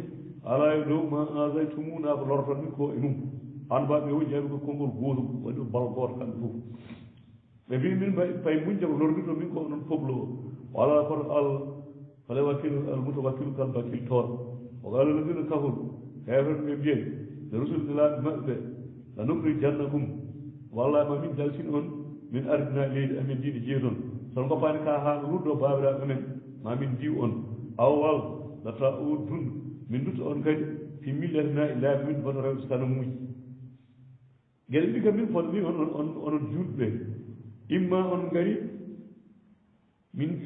ala e dow ma azaytumuna ko lorton min ko e num an mbaɓe wujjaɓe ko konngol gootum waɗi ɗo bal gooto kamɓe fof ɓe mbi min paye muñde ko lornito min ko onon poblo wala kono allah fale wakil al mutawakkilu kal bakil toon o qala alladina kafaru kayfen ɓe mbiyen ne rusulilaaɓe maɓɓe ɓe la nukri jannakum wallahi ma min jaltin on min ardina leydi amin ndiɗi jeeɗon sono goppani ka haa ruddo babiraɓe men ma min diw on awwal lata udun min dutta on kadi fi millatina laabi min bono rewde sanamuji gueɗe mbi kam min fon mi onon julɓe imma on ngari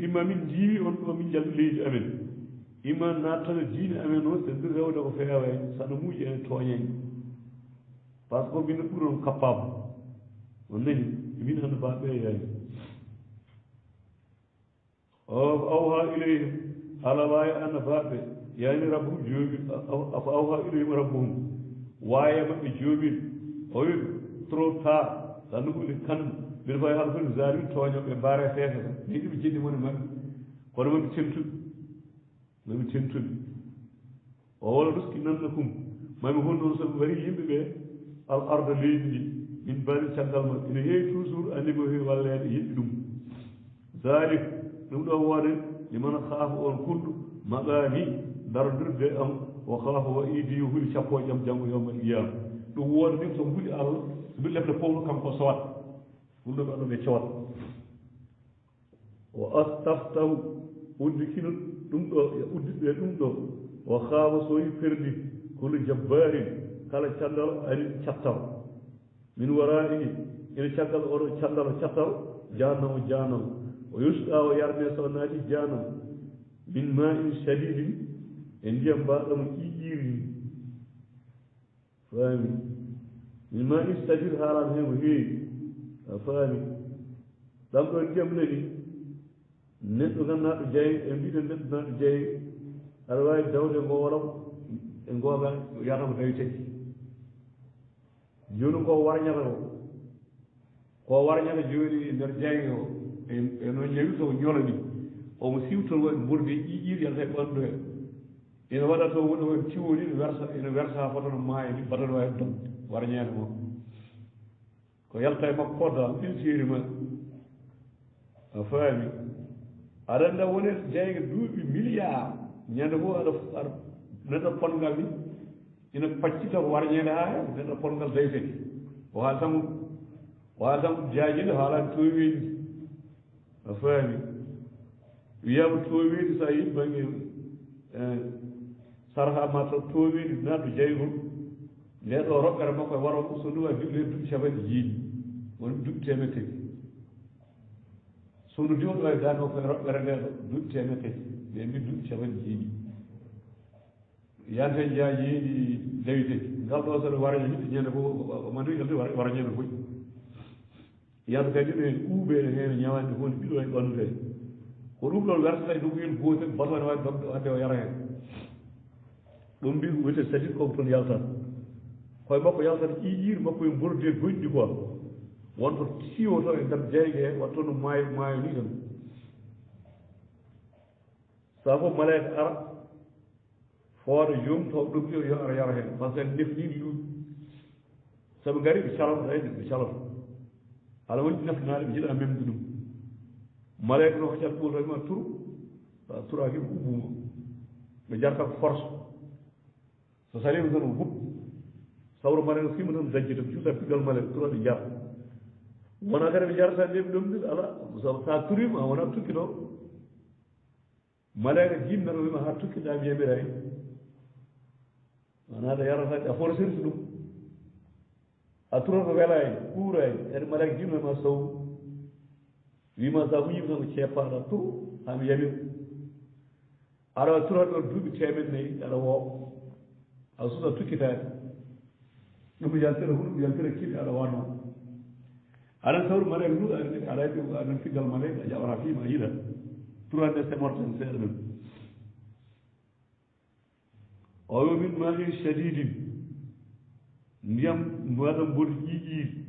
imma min jiiwi on ɗo min jaldi leydi amen imma nattana diine amen o so mbir rewde ko feewa sanamuji ene tooñani par ce que min ɓuri on kappama on nani min hannde mbaɓe yaani awha ilayhim ala wawi anna mbaɓe yani rabbuhum joomi afa awha ilayhim rabbuhum waye maɓɓe joomin o wi trop tard sannuɓuli kan mbiɗa fawi haala foti zalim tooñoɓe mbaare feese ta ni ɗiɓe jiɗɗi mone maɓɓe kono maɓe tentuɓe o wala ruski nannakum mami honnoon soɓe wari yimɓeɓe al arda leydi ndi min mbaɗi caggal maɓɓe ene heewi toujours andimo heewi walleede yiɗɓe ɗum zalik ɗum ɗo woode liman haafa on kulɗo maɗami darodirde am o haafa wa idi yo huuli sappo jam janngo yawmal qiyama ɗum woode ɗin so huuli allah so mbiɗa lebde powlo kanko sowat fulɗoɓe ɗo ɓe cowat o astaftahu uddikino ɗum ɗo uddiɓe ɗum ɗo o haafa so yi perdi kolo jabbarin kala candal ari cattaw min wara'ihi ene caggal oɗo candal cattaw jahannama o yusɗa o yarne so naati jahannama min ma'in shadidin e ndiyam mbaɗamo ƴiƴiri faami min ma'in shadid haalama hen ko heewi a faami ɗam ɗo ndiyam nani neɗɗo tan naɗo jeyi e mbiɗen neɗɗo naɗo jeyi aɗa wawi dawde ngoolam e googa yatamo dawi tati joni ko warñata joni e nder jeyge o e no ñawi to ñolani omo siwtol waɗi ɓurde ƴiƴiɗi yalta e ɓandu he ene waɗa to woni won tiwoni ene wersa fotono maayo ni batano wawi dom warñede mo ko yalta e makko kodda ɗiltiri ma a faami aɗa anda woni jeyge duuɓi milliard ñande fof aɗa neɗɗo pongal ni ina paccita ko warñede ha he neɗɗo pongal daytati o haala tan jaajide o haalani toweedi a faami wiyama toweedi sa yi bange sarha ma taw toweedi naɗɗo jeygol nde ɗo roɓɓere makko e waro so ɗum wawi duɓi duɓi capanɗe jiiɗi woni duɓi temedde tati so no diwɗo wawi dano koye roɓɓere nde ɗo duɓi temedde tati ɓe mbi duɓi capanɗe jiiɗi yante jaajeeɗi dawi tati ngal ɗo saɗa warña hitti ñande fof mano yalde warñede foy yanta kadi ɗo hen ɓuuɓe ne heen ñawande fof ne ɓiɗo e ɓandude ko ɗum ɗon wertata e ɗum yen gootel batone wawi dogde wadde o yara heen ɗum mbi ko wiyete sadit koko toon yaltata koye makko yaltata ƴiƴiiri makko e borde goƴƴi quoi wonto siwoto e nder jeyge he watto no maayo ni tan sa fof malayka ara fooɗo yumtoɓe ɗum ɗo yo ara yara heen par ce que defnini ɗum saɓe ngari ɓe caloto ɗayde ɓe caloto ala woni naftinaade ɓe jiɗa memde ɗum malayka no hoccat ɓuuta ma turu sa turaki ko ubbuma ɓe jarta ko force so salima tan huɓ sawro malayka sima tan dañjita ɓe cuuta pigal malayka tura ɓe jar wona kadi ɓe jarata ndeɓe ɗomɗil ala sa turima a wona tukkito malayka jinnata wima ha tukkiɗa mi yamira hen wona aɗa yarata a forcirta ɗum a turata welani ɓuurani kadi malayka jinnoma saw wima sa muñima tan ko ceppaɗa turu hami yamir aɗa turata ɗon duuɓi temedde nayyi aɗa woo a suusa tukkitade ɗum yaltira huɗum yaltira kiɗi aɗa wanno aɗa sawru malayka ndu aɗa aɗan figgal malayka a jaɓata fima a yiɗat turande semorten seeɗa ɗum o wi min ma'in shadidin ndiyam mbaɗam mbodi ƴiƴiiɗi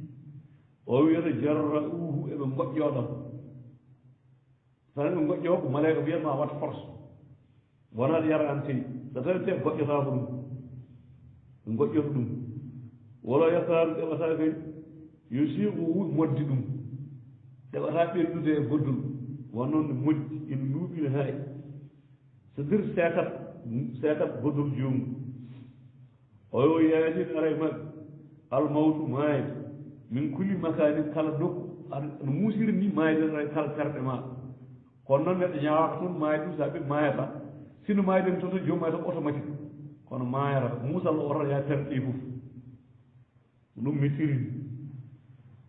o wiyata jarra'uhu eɓe moƴƴoɗam tan ɗum goƴƴo ko malayka mbiyatma wat force wonat yara an sey so tawi te goƴƴotako ɗum goƴƴoto ɗum wala yattaru ɗeɓata kadi yo siiku moddi ɗum ɗeɓata ɓendude e goddol wonnoon ne moƴƴi ina luuɓine hay so ndir seekat goddol joomum oyo yaatin ara e maɓɓe almawtu maayde min kulli makani kala nokku no muusiri ni maayde ara kala terɗe ma kono noon neɗɗo ñawaka toon maayde ɗum sa ɓe maayata sino maayden toon joomum may tan automatique kono maayata muusal o oto ya terɗe ɗi fof ɗum mittiri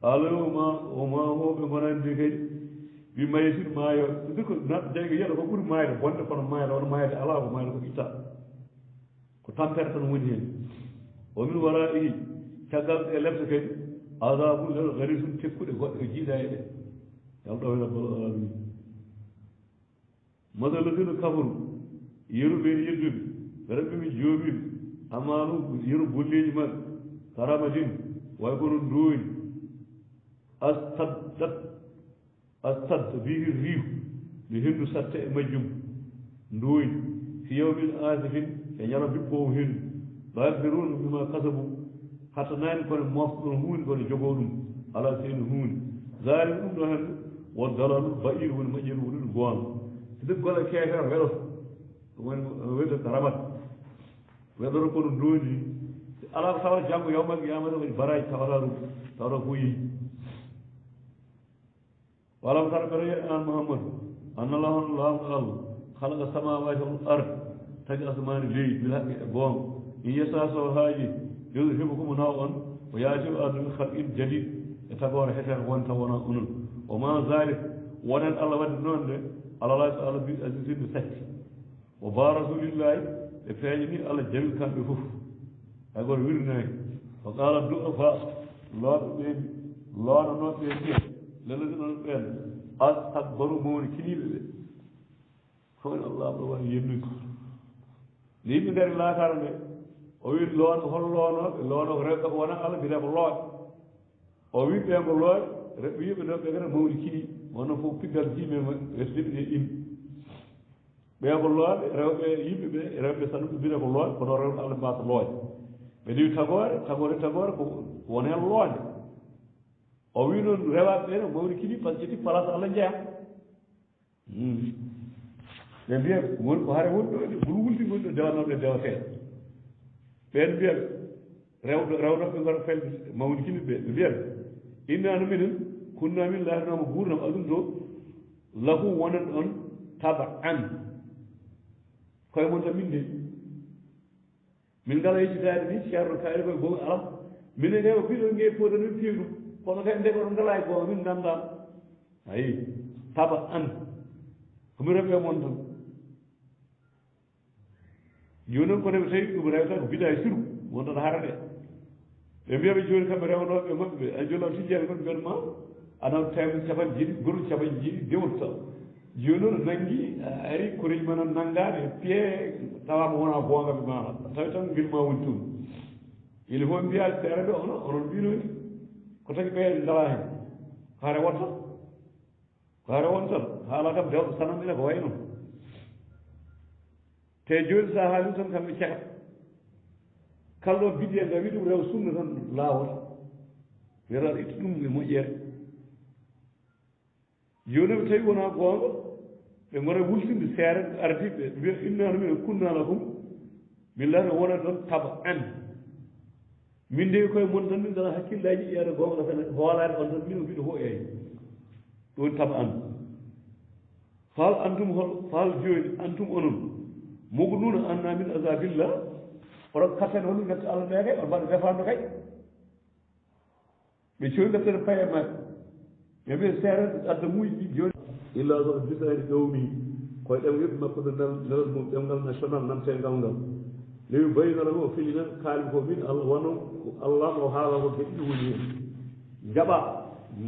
aloma oma hoɓe gonande kadi wi mayetin maayo so ko naɗɗo jayga yiyaɗa ko ɓuuri maayde bonde kono maayde wona maayde ala ko maayde ko itta ko tampere tan woni hen o min wara ɗi caggal ɗe lefta kadi adabul garisun tekkuɗe goɗɗe jiiɗa e ɗe yalɗo hen rabbal alamin masaladino kafaru yeruɓe yedduɓe ɓeɗa min joomiɓe amanu yeru golleji maɓɓe karamadin way kono ndooñi astad bihi riihu mi henndu satte e majjum ndooñi fi yawmin asifin e ñala bippowo hendu la yaqdiruna bima kasabu hatta nani kono moftoɗon hunde kono jogoo ɗum ala seeni hunde zalim ɗum ɗo hande won dalalul ba'ir woni moƴƴere woni ɗo goonga so ɗum golle keefere weɗoto ɗum woni weɗata ramat weɗoto kono ndooñi ala ko tawata janngo yawmal qiyamata kadi baraji tawata ɗum tawata ko yehi walam tara ɓeɗo yeɗ an mouhammadou annallahu laamu allah halaka samawati wal ard tagi asmani leydi bil haqqi e goonga in yetta so haaji yudhibukum naw on o yaati ardu min halqin jadid e tagore hetere wonta wona onon o ma zalik wonen allah wadde noon de alallah so allah bi asisinde satti o ba rasulillahi e feeñi ni allah jawi kamɓe fof hay goto wirnaki o qala du'a fa looɗo ɓeeni looɗonoɓe ɓe lelladinoon ɓeen astakbaru mawni kiniɓe ɓe fowni allah ɗo woni yennude ne yimɓe nder laatara nde o wi loono hol loonoɓe loono ko rewɓe ko wona allah mbiyete ko looɓe o wi ɓen ko looɓe reɓɓe yiɓe ɗo ɓe kadi mawni kiɗi wonno fof piggal jiime resdiɓe ɗe imi ɓe ko looɓe rewɓe yimɓe ɓe rewɓe sanuɓe mbiyete ko looɓe kono rewɓe allah mbasa looƴe ɓe ɗiwi tagore ko won hen loonde o wi noon rewaɓe ɓe no mawni kiɗi par ce que ɗi place allah jeeya ɓe mbiya woni ko haare woni ɗo de ɓuri wulti goni ɗo dewanoɓe dewateɗe ɓen mbiyaɓe rewnoɓe ngara felɓe mawni kiɗi ɓe ɓe mbiyaɓe innano minen kunna min laatinoma gurdam adum ɗo lahu wonen on taba an koye mon tan min de min ngala yeccitade ni ceerno kaari koye gonga alam minen hewa ɓiɗo ngue podan min piye ɗum kono kadi nde koɗo ngala e gonga min ganda ayi taba an komi reɓe mon tan joni noon kono ɓe tawi ɗum rewta ko bida e siru wontata harade ɓe mbiyaɓe joni kamɓe rewnoɓe maɓɓe ɓe a joni am tijjani koɓe mbiyat ma anan tawi capan jiɗi goru capan jiɗi dewol taw joni noon nanggui ari koreji ma noon nanggade piye tawama wona gonga ɓe mama tawi tan guilma woni toon il faut mbiya seere ɓe onon mbinoni ko tagi ɓeyde ngala hen ko haare wontan ko haare wontan haala kam dewɗo sanan ene ko way noon te joni sa haali tan kamɓe cekat kalɗo bidde nga wi ɗum rew sunna tan laawol wiyata itta ɗum e moƴƴere joni ɓe tawi wona gonga ɓe gona wultinde seere ardiɓe mbiya innano min kunnala kum billati wona toon taba an min ndewi koye mon tan min gala hakkillaji ƴeeɗa gonga tan hoolade on tan min o mbiɗo fo eyi ɗon taba an fal antum hol fal joni antum onon mugnuna anna min azabillah oɗon kattane holɗum nette allah ɓe kay on mbaɗa defando kay ɓe cowi deftere paye maɓɓe ɓe mbiya seere adda muuji ɗi joni illa so bisani ƴowmi koye ɗemgal makko ɗo nelal mum ɗemgal national namtegal ngal lewi bayino lahu o filina kaali ko min allah wono allah o haala ko geɗɗi woni hen jaɓa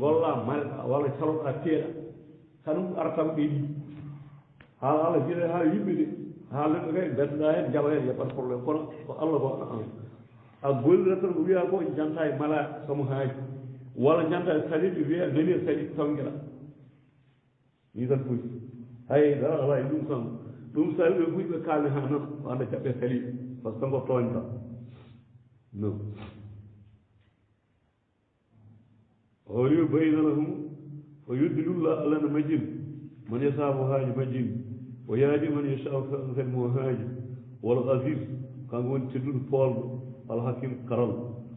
golla malɗa walla caloɗa teeɗa kanum artam ɓeyɗi haala allah jiɗa ha yimɓe de haaldeɓe kay beddoɗa hen jaɓa hen yeɓat probléme kono ko allah ko a gollirata tan ko wiya ko janta e mala somo haaji walla janta e saliɓe wiya nani e sali tongueɗa ni tan fuy hay dara ala e ɗum tan ɗum sa ɓe fuy ɓe kalni ha noon anda jaɓɓe sali par ce que ngo toñta non o yubayna lahum o yuddilullah alana majjin man yasaabu haaji majjin o yaaji man yasau kadi mo haaji wal aziz kanko woni tedduɗo poolɗo alhakim karal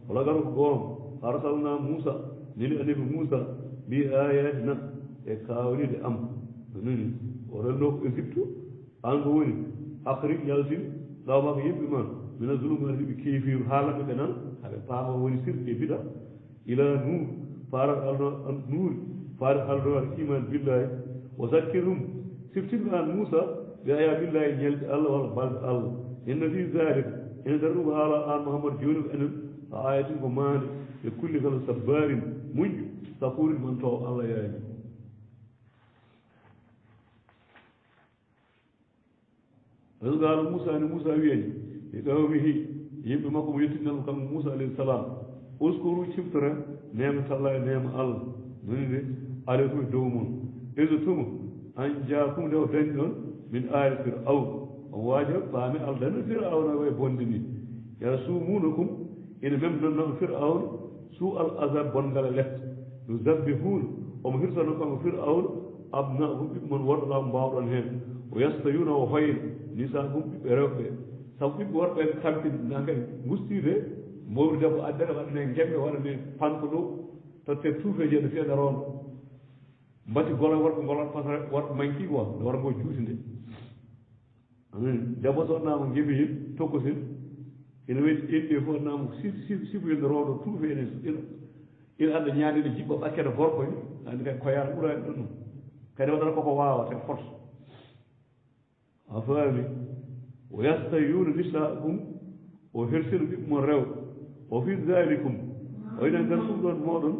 wala gara ko goom arsalna moussa nini annabi moussa mbi ayatina e kawnide am nini o renno ko égypte an ko woni akrij yaltin lawmako yimɓe ma mina zulumati ɓe keefiru haalaɓe ɓe nan haɓe paama woni sirɗe biɗa ila nuur farat alno nuur farat alno al iman billahi o zakkirum siftinɓe an moussa ɓe aya billahi ñelde allah walla balɗe allah inna fi zalik ene nder ɗum haala an mouhamadou joni ko enen a ayatin ko maande e kulli kala sabbarin muñƴo sakurin man taw allah yaani ɗon gaala moussa ni moussa wiyani e qawmihi yimɓe makko mo yettinanmo kanko moussa alayhi salam uskuru ciftora nema talla e nema allah noni de ale tum e dow mon iso tuma an jaakum nde o dañi ɗon min aali firawn on waajo paami aldano firawna waye bonde ni ya sumunakum ene memnannoɓe firawn su al azab bonngal e lefte no zabbihuna omo hirsano kanko firawn abnahum ɓiɓɓe mon worɗoɗa mbawɗon heen o yastayuna o hoyna nisakum ɓiɓɓe rewɓe sabu ɓiɓɓe worɓe tampini nan kadi gustide mawri debbo addere waɗane gemɓe waɗane panko ɗo totte tuufeji no fiya darono mbati golo worɓe ngolon pasare worɓe manki quoi nde wara ngo juuti nde debbo so waɗnama geɓe hin tokkotin ene waɗi ɗenɗe fof waɗnama sifoyilde rowɗo tuufe ina anda ñaadede jiɓɓo ɓakkete gorko ni andi kadi koyata ɓurani ɗon ɗum kadi waɗata koko wawa te fot a faami o yastayuna nisaakum o hersino ɓiɓɓe mon rewɓe o fi dalikum o inen nder ɗum ɗon moɗon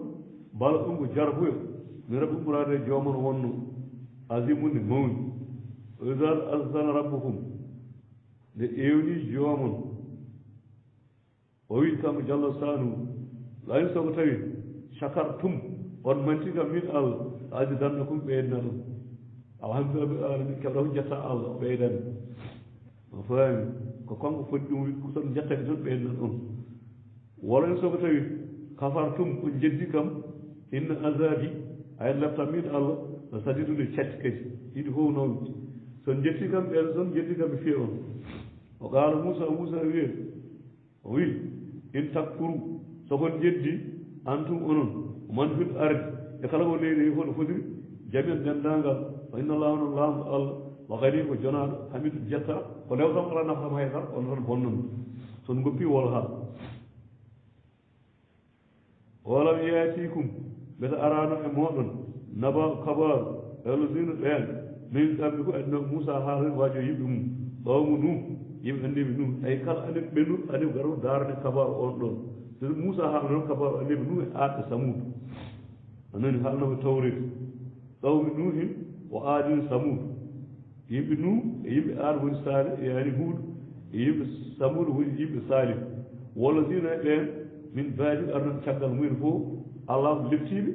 mbala ɗum ko jarbuyo mi raɓi ummorade jomon wonno asimunde mawni o isal alsana rabbukum nde ƴewni jomon o wi kanko jalla sanu layin soko tawi chakartum on manti kam min allah azidannakum ɓeydna ɗum awa hamdullahi alamin keɓɗa ko jetta allah o ɓeydani o faami ko kanko foti ɗum wi son jettake toon ɓeydna ɗum wala en soko tawi kafartum on jeddi kam inna azabi ayen lefta min allah no sadidude catti kadi yiɗi fof noon son jetti kam ɓen son jeddi kam ɓe fiya on o qaala moussa wiye o wi in takfuru sokon jeddi antum onon man fil ardi e kala ko leydi fof no fotiri jamian dendagal wa inna allahu no laamu allah wa kadi ko jonaɗo hamidu jetta ko lewtam ala naftam haydara on tan bonnon son goppi wol ha walam yatikum mbete arano e moɗon naba kabaru elosino ɓen min kamɓe ko adno moussa haala wajo yimɓe mum ɓawmu num yimɓe andiɓe num ay kala andiɓe ɓennuɗ andiɓe garo darde kabaru on ɗon so moussa haala noon kabaru andiɓe num e aɗɗe samud anani haalnoɓe tawrede ɓawmi nuhin o aadin samud yimɓe num e yimɓe aad woni sali yani huuɗo e yimɓe samud woni yimɓe salih walla sino e ɓen min baadi arnon caggal mumen fof allah leftiɓe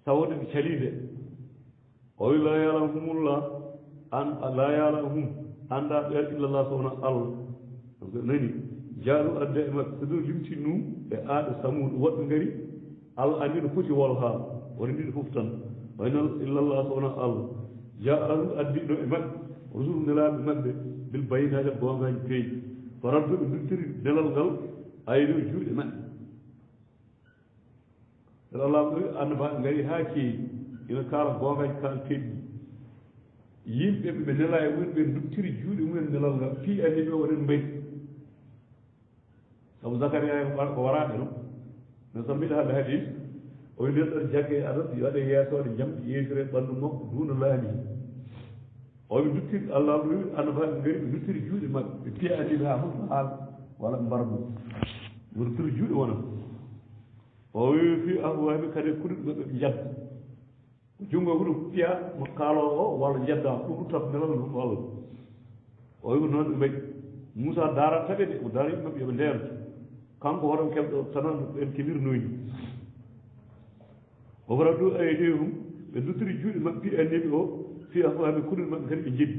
tawde ɓe caliɓe o wi la yalamhumullah an la yalamhum anda ɓen illallah sowona allah nani jaaɗu adde e maɓɓe so ɗo limti num e aɗa samuɗo woɗɓe ngari allah andi no foti wol ha woni ndiɗo fof tan wayno illallah sowona allah jaaɗu addiɗo e maɓɓe rusul nelaɓe maɓɓe bil bayinaji gongaji peeji ko radduɓe duttiri nelal ngal ayno juuɗe maɓɓe saɗa allah ɗo annabaɓe ngari ha keewi ina kaala gongaji kaal teɗɗi yimɓe ɓe nela e mumen ɓe duttiri juuɗe mumen nelal ngal fii anniɓe waɗen mbayi sabu zacaria ko waraɓe noon no so mbiɗa haaɓe hadis o wi nden ɗon jagge aɗa waɗe yeesode jamɗe yeesire ɓanndu makko duuna laami o ɓe duttiri allah ɗo wi annabaɓe ngari ɓe duttiri juuɗe maɓɓe ɓe piya anniɓe ha fof haala walla ɓe mbarmo ɓe duttiri juuɗe wona o wi fi afwahiɓe kadi kuɗuɗe maɓɓe ɓe jadda junngo huɗo piya mo kaalowo o walla jeddama ɗum ruttata nelal ɗum allah o wi ko noon ɓe mbaɗi moussa daara taɓe de o daara yimɓe maɓɓe yoɓe ndeerta kanko hoto keɓɗo tanan en keɓirnoyni o fota ɗo aydihum ɓe duttiri juuɗe maɓɓe fi annabi o fi afwaaɓe kuɗel maɓɓe kadi ɓe jeddi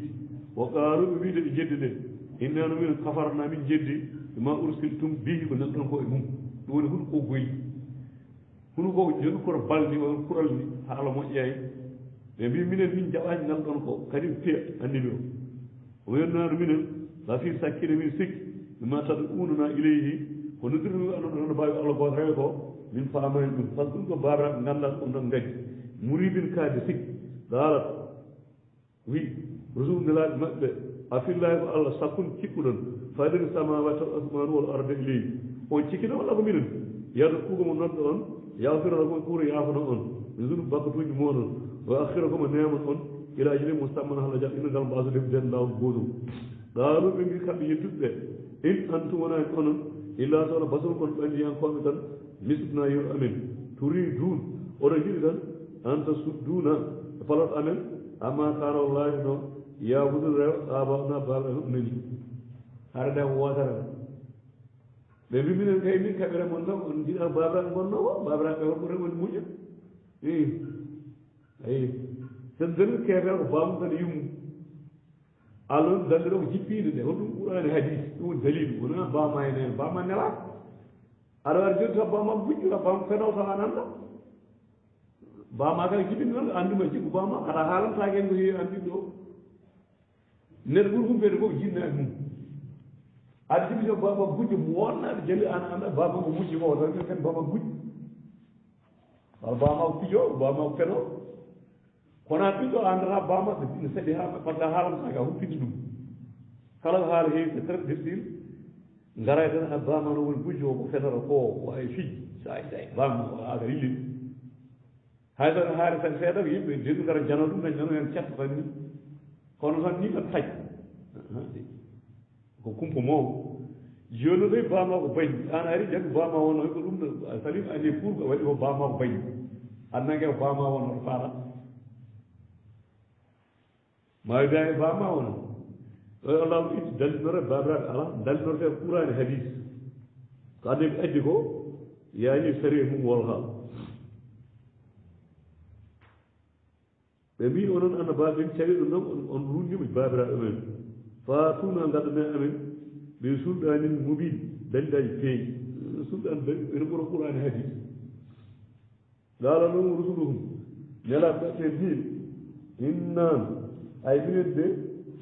wo qaalu ɓe wiide ɓe jeddi ɗe innano min kafarna min jeddi ma ursiltum bihi ko nanɗon ko e mum ɗum woni huɗo ko goyi huɗo ko joni koto balni o kural ni haala moƴƴayi ɓe mbi minen min jaɓaji nanɗon ko kadi piya annabi o o yonnano minen la fi sakkine min sikki mima tad'unana ilayhi ko noddirmi anduɗo hono mbawi allah goto rewe ko min faamani ɗum par ce que ɗum ko babiraɓe ganduɗa ɗum ɗon gaddi muridin kaade sikki dalat wi rasulullahi maɓɓe afillahi ko allah sakkun cikkuɗon fadiri samawati wal asmanu wal arda ilayhi on cikkino walla ko minen yado kuugomo nodɗo on yawfirata koye kuuro yaafano on mi zunu bakkatuji moɗon wa akhira komo neman on ila ajli musamman hala jam ina ngal mbaso defden lawol gotum ɗaalu ɓe mbi kamɓe yettuɓe in antum wonani onon illa sowno basol kon ɓandiyankoɓe tan misdna yo amen turidun oɗon jiɗi tan anta sudduna e palot amen amma kana wallahi no yabudu rew abana baɓe nani hara nde ko wotara ɓe mbi minen kay min kaɓe remon noon on jiɗa babiraɓe gonno o babiraɓe holko remoni muƴa i ayi sen dani keetel ko bamum tan yummu allah dalde ɗo ko jippide nde holɗum ɓurani hadis ɗum woni dalilu wona bama e nene bama nelaka aɗa waɗa joni taw bamam buƴƴura bam fenow taw an anda bama kala jiɓini noon anduma jikku bama aɗa haalantake en ko heewi andiɗo o neɗɗo ɓuuri humpede fof jinnaɗi mum aɗa jiɓi so bama buƴƴo mo wonnaɗe jali an anda bama ko muƴƴi ko tan ken bama buƴƴi wala bama ko pijo bama ko fenow kono ɓiɗɗo andata bama ne saɗi ha wadda haalamtaka humpinde ɗum kala ko haala heewi c'est très difficile garay tan a bama no woni gujjo ko fetata ko wawi fijji sa bama aka yillin hay tan haali tan seeɗa ko yimɓe dendu gara jano ɗum dañ nano hen cetta tan ni kono tan ni tan taj ko kumpa mawɗo joni ɗoy bama ko bañi an ari jaggi bama wonno ko ɗum ɗo salima andi pour ko waɗi ko bama ko bañi annangue ko bama wonno ɗo faata mawi da e bama wona o allahu itti dallinore babiraɓe ala dallinorte ɓurani hadis ko annabi addi ko yani sari mum wolha ɓe mbi onon annabaɓe ɓen cari ɗum noon on rundima babiraɓe men fatuna gaddamen amen ɓe sulɗanin mobile dalilaji peeƴi sulɗan ene ɓura ɓurani hadis qala lahum rusuluhum nelaɓe ɓe mbi innan ay minen de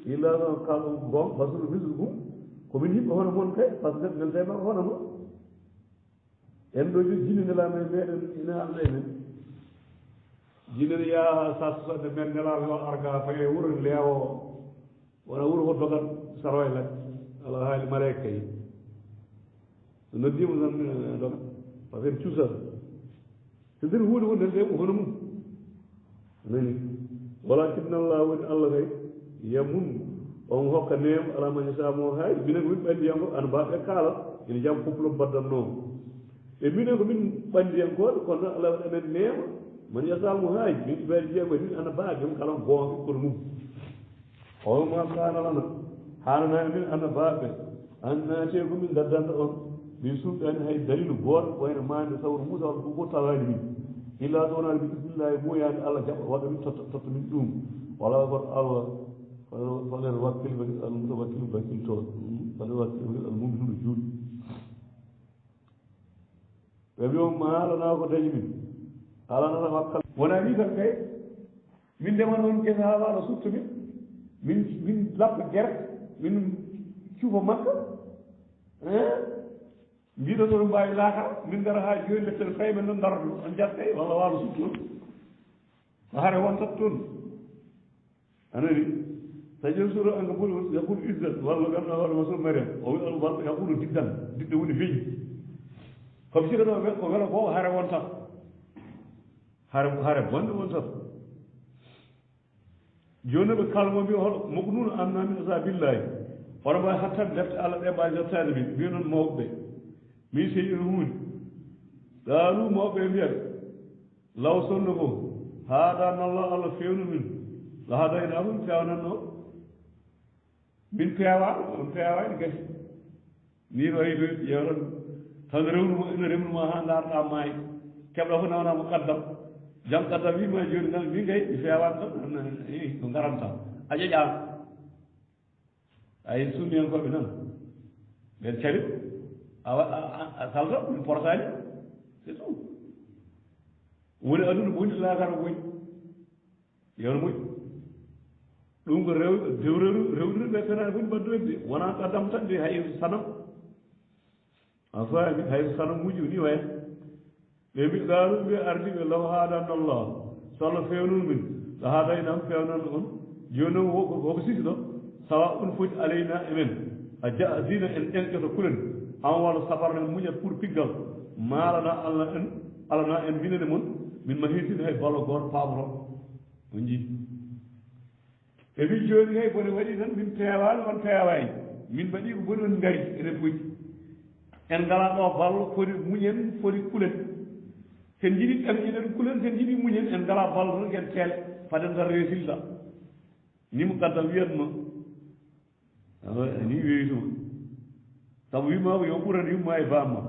illa ɗon kalɗo gon basulu mislukum komin yimɓe hono moon kay par ce que ndeldema hono mo en ɗo jo jinne nelama e meɗen ina allah e men jinne ne yaha sa sosande men nelama yo arga faye wuuro leewo wona wuuro ho dogat saroye lak ala haali malaika kay so noddima tan dogat par ce que cuusat so ndiri huude wonde nde hono mum nani walakinna allah woni allah kay yamun on hokka neem ala man yasamo hay minen ko min ɓandiyanko ana mbaɓe kaala ina jam kuplo mbaddanno e minen ko min ɓandiyankoɓe kono allah waɗi amen neema man yasamo hay min ɓiɓaɗi jeego min ana mbaɓe kala gonga kono mum oma kana lana hanana min ana mbaɓe annate ko min gaddanta on min suuɗani hay dalilu goto wayno mande sawru musa walla ko tawani min illa ɗo wonani bi ismillahi muyani allah jaɓa waɗa min totta min ɗum wala gon allah falen wakkil almutawakkil bakkil toon falen wakkil almuminuɗo juuɗi ɓe mbi on haalana ko dañi min haalanata wakkal wona ni tan kay min ndema noon gesa ha waɗa sutta min lappa gerte min cuufa makka mbiɗo ɗo mbawi laakara min gara ha joni letten fay men noon darata on jattay walla waalo sutta toon ko haare wontat toon anani taƴen suro anga ɓuri yakkuɗo izzat walla ganduɗa hoore ma so mariam o wi on walla yakkuɗo diddan didde woni beñi koɓe sika ɗo ko wela ko haare wontat haare bonde wontat joni ɓe kalmo mbi hoɗo moko nuno amna min asa billahi hono mbawi hattade defte allah ɗe mbawi jettade min mbi noon mawɓe min sey ene huuni ɗaalu mawɓe mbiyata law sonno ko haaɗanallah allah fewnu min la haadayna ɗum fewnanno min peewaɗo on peewani gasi ni wayi ɗo yewtan tan rewnuma ene remnuma ha darɗa maayi keɓɗa ko nawanama kaddam jam kata wima joni ngal min gay mi fewan tan ko ngaram tan a ƴeƴam ay sunni en koɓe noon ɓen cari a salta ɗum portani c'est tout woni aduna boni lakara boyi yewno moƴƴi ɗum ko rewrude ɓe fenani foti baddoyde wona qaddam tan de hay sanam a faami hay sanam muji ni waya ɓe mbi gaalu ɓe ardi ɓe law hadanallah so Allah fewnun min so haadaynam fewnan on joni noon woko siki ɗo sawa on foti alayna emen a dina en ɗenƙeto kulen an walla sabarne muñat pour piggal maalana allah en alana en binene mon min ma hitinde hay ballo goto paamoto on jii e min joni hay bone waɗi tan min pewani on pewani min mbaɗi ko boni on ngari enen foji en ngala ɗo ballo foti muñen foti kulen sen jiɗi ɗamƴinen kulen sen jiɗi muñen en ngala ballo tan ken teele faden tan résiltat ni mo gaddam wiyatno ni weytuma sabu wimama yo ɓurani yumma e bamma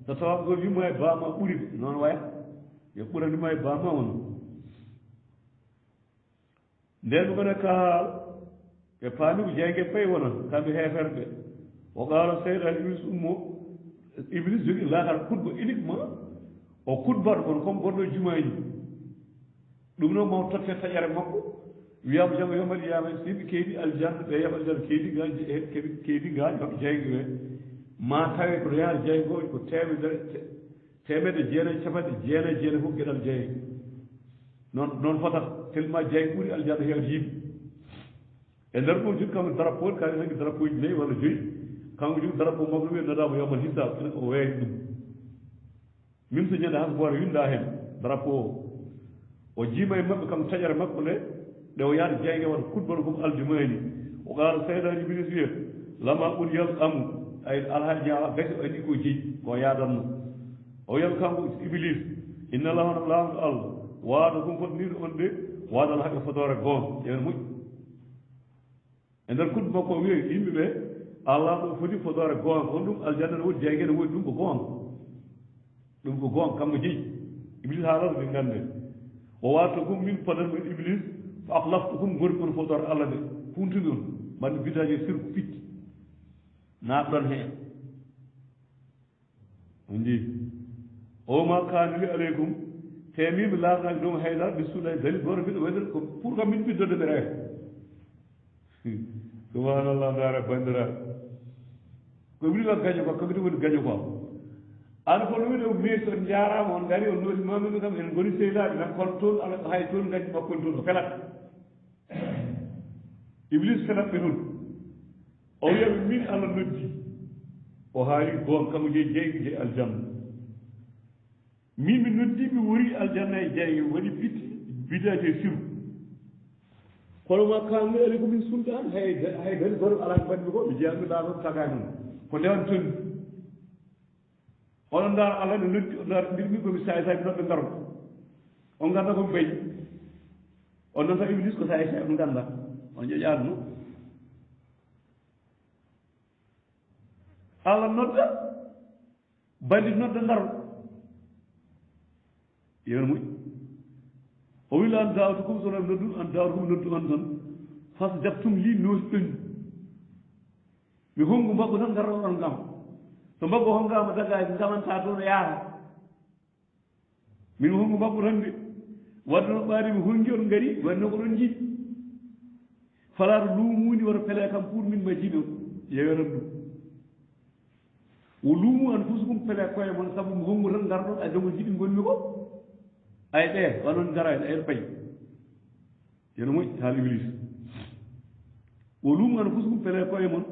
so tawa ko wimma e bamma ɓuuri noon waya yo ɓuranima e bamma on nden ɗumene kaal ɓe paami ko jeygue payi wona kamɓe heferɓe o qaala seyɗan iblis ummo iblis jogui lakar kutba uniquement o kutbat kon comme gonɗo jumaji ɗum noon maw totte taƴere makko wiyama janggo yomal yiyama so yimɓe keeɗi aljanna ɓe yaɓa aljanna keeɗi ga yoɓe jeygue ɓe ma tawe koto yaara jeygoji ko temedde jeenayi capanɗe jeenayi fof gueɗal jeyge noon fotata tellement jeyge ɓuuri aljanna hewde yimɓe e nder ɗum joni kanko drapeau kañum hanki drapeau ji nayyi walla joyyi kanko joni drapeau makko ɗum nadama yomal hisab ene o weyni ɗum min so ñande han goto winda hen drapeau o jiima e mabɓe kanko taƴere makko nde nde o yaade jeyge waɗa kutbal fof aljumani o qaala seyɗani iblis wiya lama ɓuri yal amu ay alhaji ñawa gasi o andi ko jeeyi ko yadanno o wiya kanko iblis inna lahu lawno allah waada kum fotnide on de waadal haqqe fotore goon ene moƴƴi e nder kutba makko o wiya yimɓe ɓe allah ɗo foti fotore goon on ɗum aljanna ne woodi jeygue ne woodi ɗum ko goon ɗum ko goon kanko jeeyi iblis haalata ɓe gande o waata kum min podat men iblis fa ahlaftukum gori kon fotore allah de huntumi on mbaɗi bidaji sirku pitti naatɗon heen on jii o ma kaani li aleykum te min mi laatanaaki ɗum haydara ɓe suulay dali goto mbiɗo waɗir ko pour kam min ɓiddode ɓe rewe subhanallah ndaare bandiraɓe ko wiɗi wa gaño ko kamɓe woni gaño ko an ko ɗum ɗo miis on jarama on gari on nooti mamimi kam en goni sehilaɓe men kono toon ala hay toon gañi makkon toon o felat iblis felat ɓe toon o wiyaɓe min allah noddi o haali goon kanko jeeyi jeygu jeeyi aljanna min mi noddi mi wori aljanna e jeyge waɗi pitti bidate siru kono ma kalmi ali ko min sultan hay dali goto ala ko mbaɗmi ko mi jeeyami ɗa toon tagani ɗum ko ndewan tonni onon ndaar allah ne noddi o ndaar mbirmi komi sayi sayi noɓe ngaron on ganda komi bayi on noon tan iblis ko sayi sayi on ganda on ƴoƴaani no allah nodda bandit nodda ngaro yewno moƴƴi o wila an dawtukum sono noddu an dawtukum noddu on tan fas jabtum li noosi ɗoñi mi honngu mbaggu tan ngarro on ngam so mbaggu hongama dagaki ngamanta toon yaata min honngu mbaggu tan de wadde no ɓaari mi hongi on ngari wanno ko ɗon jiɗi falato luumuni wata pele kam pour min ma jiɗo yewetan ɗum o luumu an fusukum pele koye mon saabu mi hongu tan ngarɗon a dogo jiɗi gonmi ko ay ɗe wanon garan ay pay yeno moƴƴi haal iblis o luumu an fusukum pele koye mon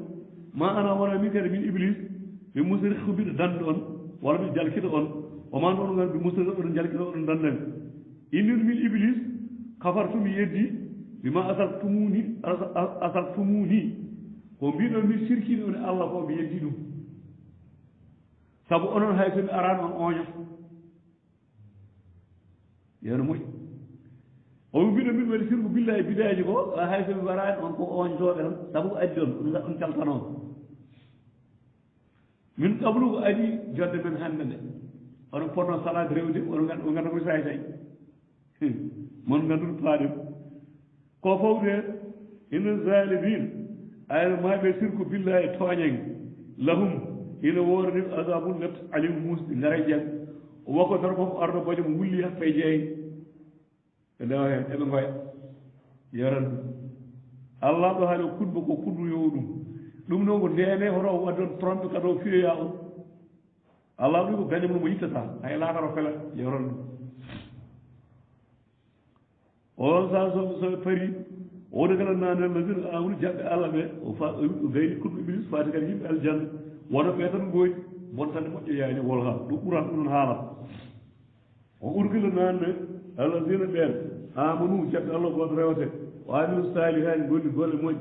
ma ana wona min kadi min iblis ɓe musiri hubiɗo dande on walla ɓe jalkita on o ma noon gan ɓe musiri oɗon jalkita oɗon dandami innun min iblis kafartumi yeddi bima asartumuni ko mbiɗon min sirkini on allah ko mi yeddi ɗum sabu onon hay somi arani on oño yeno moƴƴi o mbiɗo min waɗi sirku billahi bidaji ko hay somi warani on ko oñotoɓe tan sabu ko addi on caltanon min kablu ko adi jodde men hannde nde onon ponno salade rewde o ganda ko sayi sayi mon ngannduɗo paaɗen ko fawde ina zalimin ayno maɓe sirku billahi tooñen lahum ina woorani adabul net alim musɗi ngara jang woko tan fof arno boƴo mo wulli happe jeeyi e ndewa heen eɓe ngoya yoran allah ɗo haali kudba ko kuddu yow ɗum noon ko ndene hoto waddon trompe kado fiyoya o allah ɗum ko gañam mo yittata hay laakaro fela yoran ɗum on sa soɓe pari oɗo kala nane ladina amanu jaɓɓe allah ɓe o gayni kudɓe iblis fati kadi yimɓe aljanna wono ɓe tan gooƴi bontande moƴƴoyaani wol ha ɗum ɓuran ɗum haala o urgila nanne alladina ɓeen amanu jaɓɓe allah goto rewete o amilu salihani golli golle moƴƴi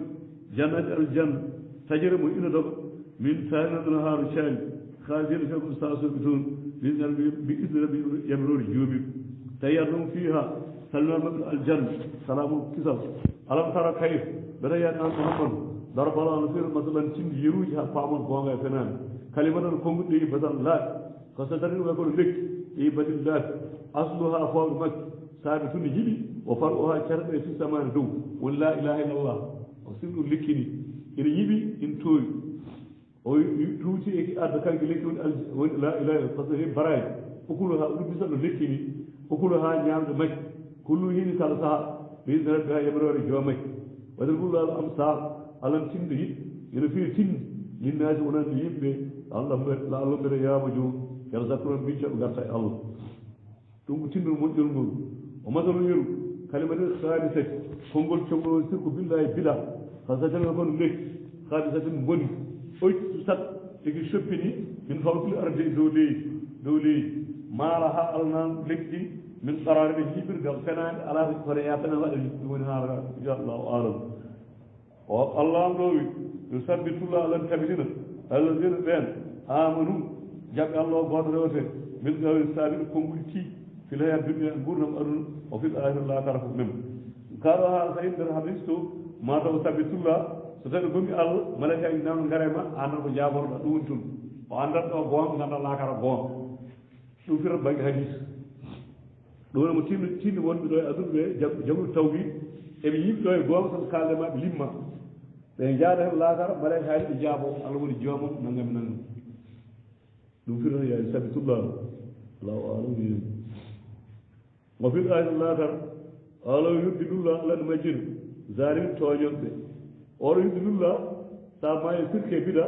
jannati aljanna tajere mo ina doga min tarinadana haaru caali haalidina fe ko sasoɓe toon min nan mbi isne rabbi yamirore joomiɓe tawiyat ɗum fiha salminal maɓɓe aljanna salamu kisal alam tara kayif mbeɗa yiyani an mouhammadou darabala no fira masalan tindi yeruji ha pamon gonga e fenani kalimatan konguɗo ɗi basan laaɗi ko so darini way kono lekki ɗi baɗin laaɗi asluha fawɗo makki saabi tunde jiɗi o far o ha carɗe fi samani dow woni la ilaha illallah o sirɗo lekkini ina yiɓi ina toori o tuuti e adda kanko lekki woni la ilaha illallah par ce que he baraji okuluha ɗum bisaɗo lekkini okuluha ñamde makki kullu hini kala saaha ɓeydi rabbi ha yamirore joomaki waɗen gullal am sar alan tinde yiɗ ene fiiri tinde linnaji wonande yimɓe allah mbeɗa yaama joom kala zakkuran biccaɓe garta e allah ɗum ko tindol moƴƴol ngol o masalu yeru kalimaten halisati konngol comɗo sirko billahi bida ha satene kono lekki halisaten boni oytu sat eki soppini min fawtili arde dow leydi maara ha alnan lekki min qarare ɓe jiɓirgal fenade ala kono yatane waɗa ɗum woni haala inchallahu alam o allah ɗo wi yusabbitullah alan tabitina alladina ɓen amanu jaɓɓe allah o goto rewte min gawi sabiɗo konnguli ti filaya dunia gurdam aduna o fil ahira lakara fof même kaɗo ha sa in nder hadis to mataw sabbitullah so tawi gomi allah malaika ji namno garema andan ko jaborɗa ɗum woni toon o andat ɗo gonga ganda lakara gonga ɗum firat banggue hadis ɗum mo tinno wonɓe ɗo e aduna ɓe jaguɗo tawbi eɓe yimɓe ɗo e gonga tan kalde maɓe limma ɓe jaada hen laakara malaika haali ɓe jaabo allah woni joomam nanggam nanggam ɗum firata yaani sabitullah allahu alam wi mo fil ayat laakara alaw yuddidullah allah no majjino zalim tooñonɓe oɗo yuddidullah sa maayo sirke bida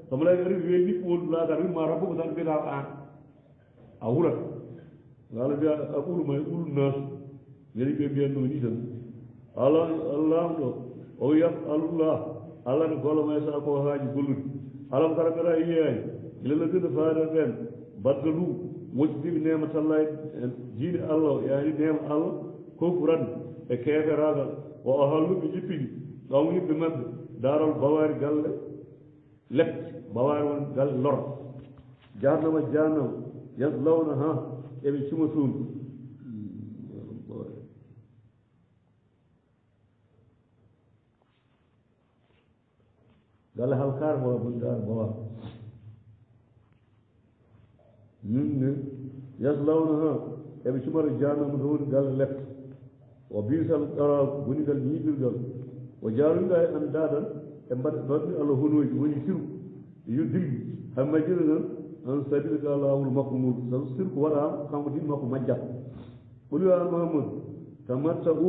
so malaika ari wiye liɓɓol laakara wimma rabbuko tan mbiɗa an a wurat Allah biya aqulu ma yaqulu nas yeri be biya no ni tan Allah do o yaqulullah Allah ne golo may sa ko haaji gollude alam kara kara yiyay ila ladina faada ben baddalu wajdi bi neematallahi jiini Allah yaani neem Allah ko furan e kefe ragal o ahallu bi jippini gaw yibbe mabbe daral bawari galle lek bawari won gal lor jahannama jahannam yaslawnaha eɓe cuma toon galle halkar bowa bondar bowa minne yaslawnaha eɓe cumata janama toon galle lefte o bisal ɗara gonigal ñiɓirgal o jaaruga e an dadan e mbaɗi allah honoji woni siru yuddilgi hay majjira tan an sabila ka lawol makko muɗum sabu sirko waɗama kanko din makko majjat ɓoli an mahamadou tamatta u